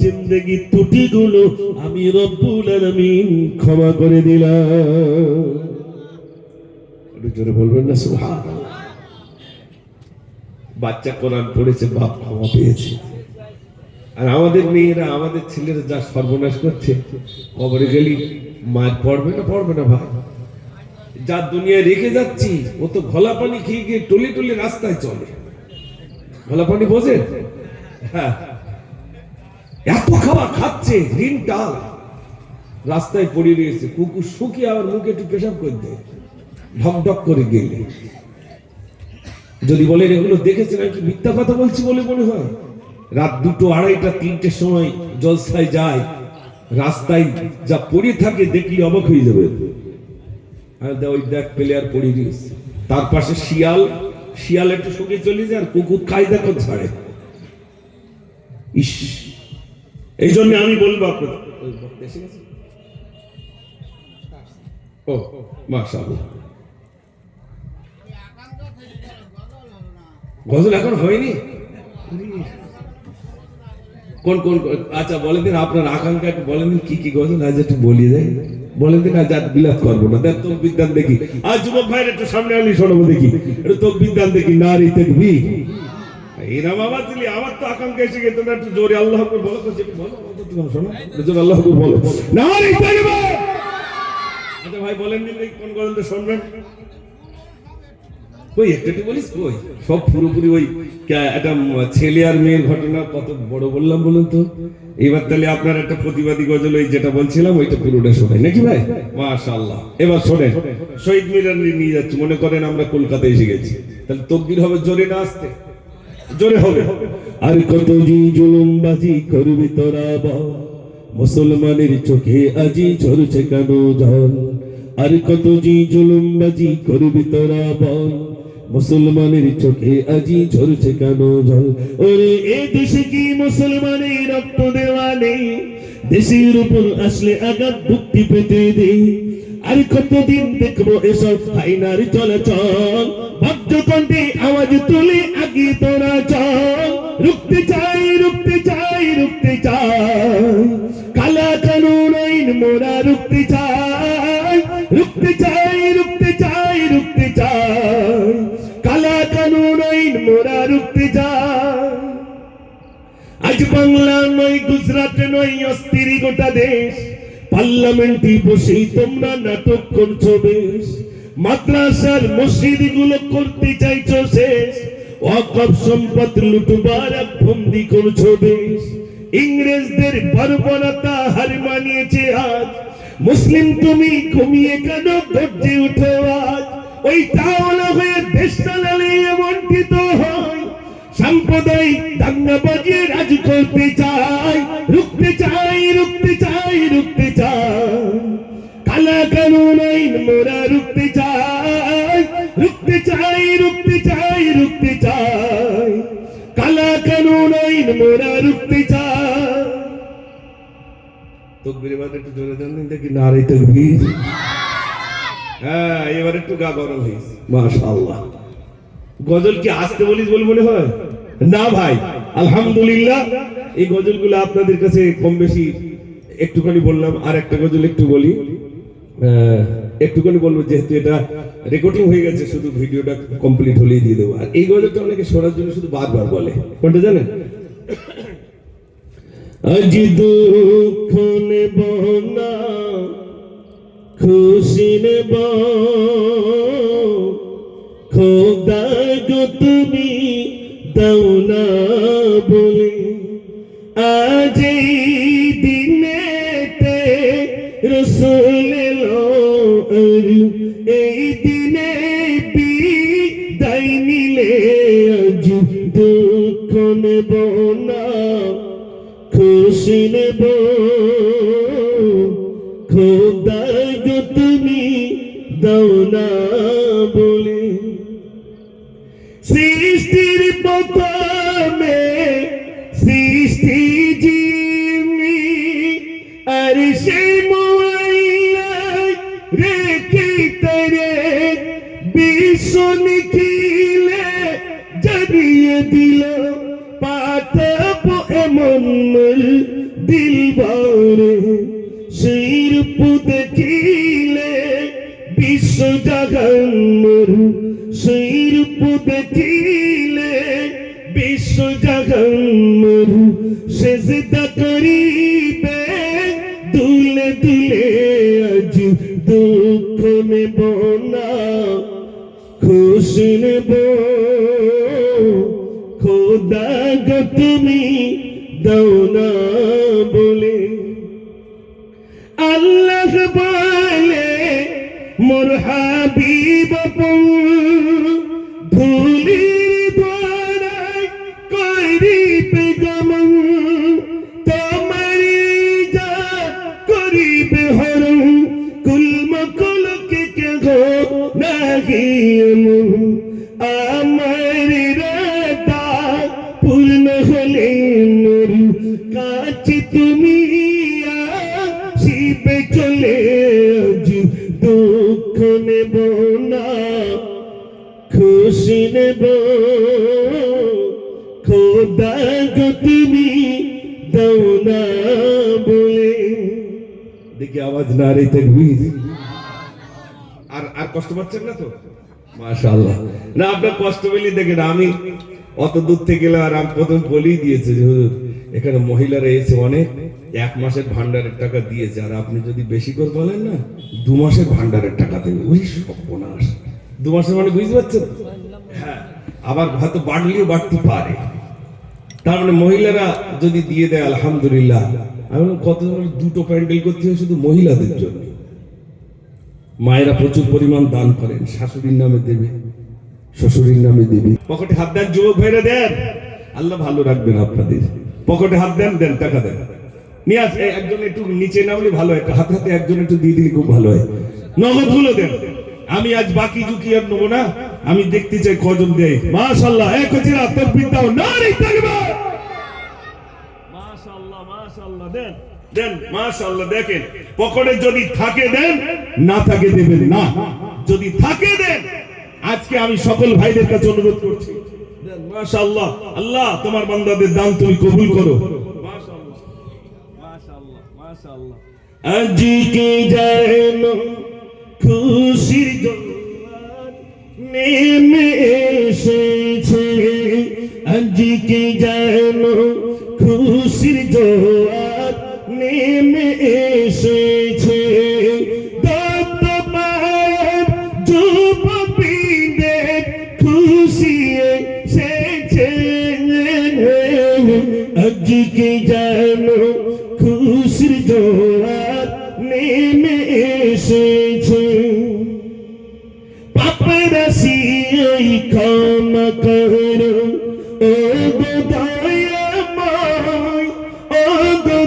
জিন্দেগি ত্রুটিগুলো আমি রব্বুল আলামিন ক্ষমা করে দিলাম। একটু জোরে বলবেন না সুবহানাল্লাহ। বাচ্চা কোরআন পড়েছে, বাপ ক্ষমা পেয়েছে। আর আমাদের মেয়েরা, আমাদের ছেলেরা যা সর্বনাশ করছে, কবরে গেলি মার পড়বে না ভাই, যা দুনিয়ায় রেখে যাচ্ছি, ও তো ঘোলা পানি খেয়ে গিয়ে টলে টলে রাস্তায় চলে। ঘোলা পানি বোঝে? হ্যাঁ, এত খাবার খাচ্ছে, ঋণ টাল, রাস্তায় পড়ে রয়েছে, কুকুর শুকিয়ে আবার মুখে একটু পেশাব করে দেয়, ঢকঢক করে গেলে। যদি বলেন এগুলো দেখেছেন, আমি কি মিথ্যা কথা বলছি বলে মনে হয়? রাত 2টো, 2:30টা, 3টের সময় জলসায় যায়, রাস্তায় যা পড়ে থাকে দেখলি অবাক হয়ে যাবে। ওই দেখ প্লেয়ার পড়ে গিয়েছে, তার পাশে শিয়াল একটু শুকিয়ে চলে যায়, আর কুকুর কায়দা করে ছাড়ে। ইস, এই জন্য আমি বলবো আপনাদের, ও মাশাআল্লাহ, গজল এখন হয়নি। কোন কোন, আচ্ছা বলেন দিন আপনার আকাঙ্ক্ষা, একটু বলেন দিন কি কি গজল আজ একটু বলিয়ে দেয়, বলেন দিন। আজ আর বিলাপ করবো না, দেখ তোর বিদ্যান দেখি। আর যুবক ভাইয়ের একটু সামনে আনলি শোনাবো দেখি, একটু তোর বিদ্যান দেখি। নারী তাকবীর, এরা বাবা দিলি, আমার তো আকাঙ্ক্ষা এসে গেছে, তোমরা একটু জোরে আল্লাহ আকবার বলো, বলো শোনো, জোরে আল্লাহ আকবার বলো, নারী তাকবীর। আচ্ছা ভাই বলেন দিন কোন গজলটা শুনবেন? কই একটু বলিস, কই সব পুরোপুরি ওই একটা ছেলে আর মেয়ের ঘটনা কত বড় বললাম বলুন তো। এবার তাহলে আপনার একটা প্রতিবাদী গজল, ওই যেটা বলছিলাম ওইটা পুরোটা শোনাই নাকি ভাই? মাশাআল্লাহ। এবার শোনেন, শহীদ মিনার নিয়ে যাচ্ছি, মনে করেন আমরা কলকাতায় এসে গেছি, তাহলে তাকবীর হবে জোরে না আসতে? জোরে হবে। আর কত জি জুলুমবাজি করবি তোরা বল, মুসলমানের চোখে আজি ঝরছে কেন জল। আর কত জি জুলুমবাজি করবি তোরা বল, মুসলমানের চোখে আজি ঝরছে কেন জল। ওরে এ দেশে কি মুসলমানের রক্ত দেওয়া নেই, দেশের উপর আসলে আঘাত মুক্তি পেতে দে। আর কতদিন দেখবো এসব আইনার চলাচল, ভদ্রকণ্ঠে আওয়াজ তুলে আগে তোরা চল। রুখতে চাই, রুখতে চাই, রুখতে চাই, কালা কানুন আইন মোরা রুখতে চাই। রুখতে চাই, রুখতে চাই, রুখতে চাই, কালা কানুন আইন মোরা রুখতে চাই। আজ বাংলা নয়, গুজরাট নয়, অস্থির গোটা দেশ, পার্লামেন্টে বসেই তোমরা নাটক করছো বেশ। মাদ্রাসার মসজিদ গুলো করতে চাইছো শেষ, ওয়াকফ সম্পদ লুটবার বন্দি করছো বেশ। ইংরেজদের বর্বরতা হার মানিয়েছে আজ, মুসলিম তুমি ঘুমিয়ে কেন গর্জে উঠো আজ। ওই তাওলা হয়ে দেশ চালালে এমনটি তো হয়, সাম্প্রদায়িক দাঙ্গা বাজিয়ে রাজ করতে চায়। রুখতে চাই রুখতে চাই রুখতে চাই কালা কানুন আইন মোরা রুখতে চাই রুখতে চাই রুখতে চাই রুখতে চাই কালা কানুন আইন মোরা রুখতে চাই। তকবীর এবার একটু জোরে দেন দেখি নারে তকবীর। হ্যাঁ এবার একটু গা গরম হয়েছে মাশাআল্লাহ। গজল কি আসতে বলিস বলে মনে হয় না ভাই? আলহামদুলিল্লাহ এই গজলগুলো আপনাদের কাছে কম বেশি একটুখানি বললাম। আর একটা গজল একটু বলি, একটুখানি বলবো যেহেতু এটা রেকর্ডিং হয়ে গেছে, শুধু ভিডিওটা কমপ্লিট হলেই দিয়ে দেবো। আর এই গজলটা অনেকে শোনার জন্য শুধু বারবার বলে, কোনটা জানেন? আজ দুঃখ নেব না খুশি নেব খোদা গো তুমি দাও না বলে আজ এই দিনেতে রসুল এলো এই দিনে বিদায় নিলে আজ দুঃখ নেব না খুশি নেব খোদা গো তুমি দাও না বলে সৃষ্টির প্রথমে সৃষ্টি যিনি আর সেই মোয়াল্লায় রেখে তারে বিশ্ব নিখিলে জানিয়ে দিল পাঠাব এমন দিলবারে সেই রূপ দেখিলে বিশ্ব জাগানোর সেই রূপ দেখিলে বিশ্ব জাগানোর সেজদা করিবে দুলে দুলে আজ দুঃখ নেব না খুশি নেব খোদা গো তুমি দাও না বলে আল্লাহ বলে মোর হাবিব ধুলির দ্বারায় করিবে গমন তোমারি যা করিবে হরণ কুলম কুলকে কেহ নাহি আমার রাতা পূর্ণ হলে মোর কাছে তুমি আসিবে চলে আজ দুঃখ নেব না খুশি নেব খোদা গো তুমি দাও না বলে। দেখি আওয়াজ না রে তাকবীর। আর আর কষ্ট পাচ্ছেন না তো? মাশাআল্লাহ। না আপনার কষ্ট পেলে দেখেন, আমি অত দূর থেকে গেলে আর আমি প্রথম বলেই দিয়েছে যে হুজুর এখানে মহিলারা এসে অনেক 1 মাসের ভান্ডারের টাকা দিয়েছে, আর আপনি যদি বেশি করে বলেন না 2 মাসের ভান্ডারের টাকা দেবে। ওই সর্বনাশ, 2 মাসের মানে বুঝতে পারছেন? হ্যাঁ, আবার হয়তো বাড়লেও বাড়তে পারে। তার মানে মহিলারা যদি দিয়ে দেয় আলহামদুলিল্লাহ। আমি কত দুটো প্যান্ডেল করতে হয় শুধু মহিলাদের জন্য। মায়েরা প্রচুর পরিমাণ দান করেন, শাশুড়ির নামে দেবে, শ্বশুরের নামে দেবে। পকেটে হাত দেন যুবক ভাইরা, দেন, আল্লাহ ভালো রাখবেন আপনাদের। পকেটে হাত দেন, দেন, টাকা দেন, নিয়ে আসে। একজন একটু নিচে নামলে ভালো হয়, হাতে হাতে একজন একটু দিয়ে দিলে খুব ভালো হয়। নগদ গুলো দেন। আমি আজ বাকি ঝুঁকি আর নেবো না, আমি দেখতে চাই কজন দেয়। মাশাআল্লাহ, এক হচ্ছে তাকবীর দাও, নারে তাকবীর। মাশাআল্লাহ, মাশাআল্লাহ, দেন দেন, মাশাআল্লাহ। দেখেন পকেটে যদি থাকে দেন, না থাকে দেবেন না। যদি থাকে দেন। আজকে আমি সকল ভাইদের কাছে অনুরোধ করছি, দেন। মাশাআল্লাহ, আল্লাহ তোমার বান্দাদের দান তুমি কবুল করো। মাশাআল্লাহ, মাশাআল্লাহ, মাশাআল্লাহ। আজকে যেন খুশির জোয়ার নেমে এসেছে, আজকে যেন খুশির জোয়ার নেমে এসেছে। দত্তমায়ের যুবতীদের খুশি এসেছে, আজকে যেন খুশির জোয়ার নেমে এসেছে। পাপরাশি ওই ক্ষমা করো ও গো দয়াময়, ও গো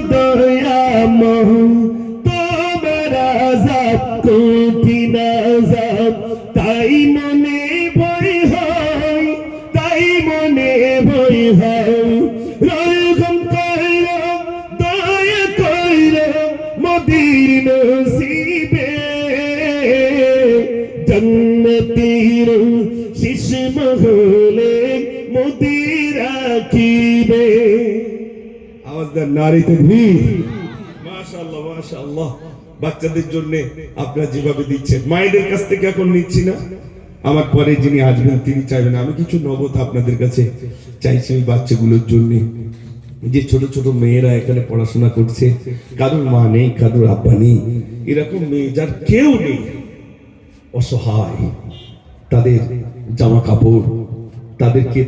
রয়গম কইরা দয়া কইরা মদির নসিবে জন্নতির শিশ মহলে মদির রাখিবে। আওয়াজ দেন নারী তাকবীর। মাশাআল্লাহ মাশাআল্লাহ। বাচ্চাদের জন্য আপনারা যেভাবে দিচ্ছেন, মায়েদের কাছ থেকে এখন নিচ্ছি না, আমার পরে যিনি আসবেন তিনি চাইবেন। আমি কিছু নগদ আপনাদের কাছে চাইছি ওই বাচ্চাগুলোর জন্য, যে ছোট ছোট মেয়েরা এখানে পড়াশোনা করছে, কারোর মা নেই, কারোর আব্বা নেই, এরকম মেয়ে যার কেউ নেই, অসহায়, তাদের জামা কাপড়, তাদেরকে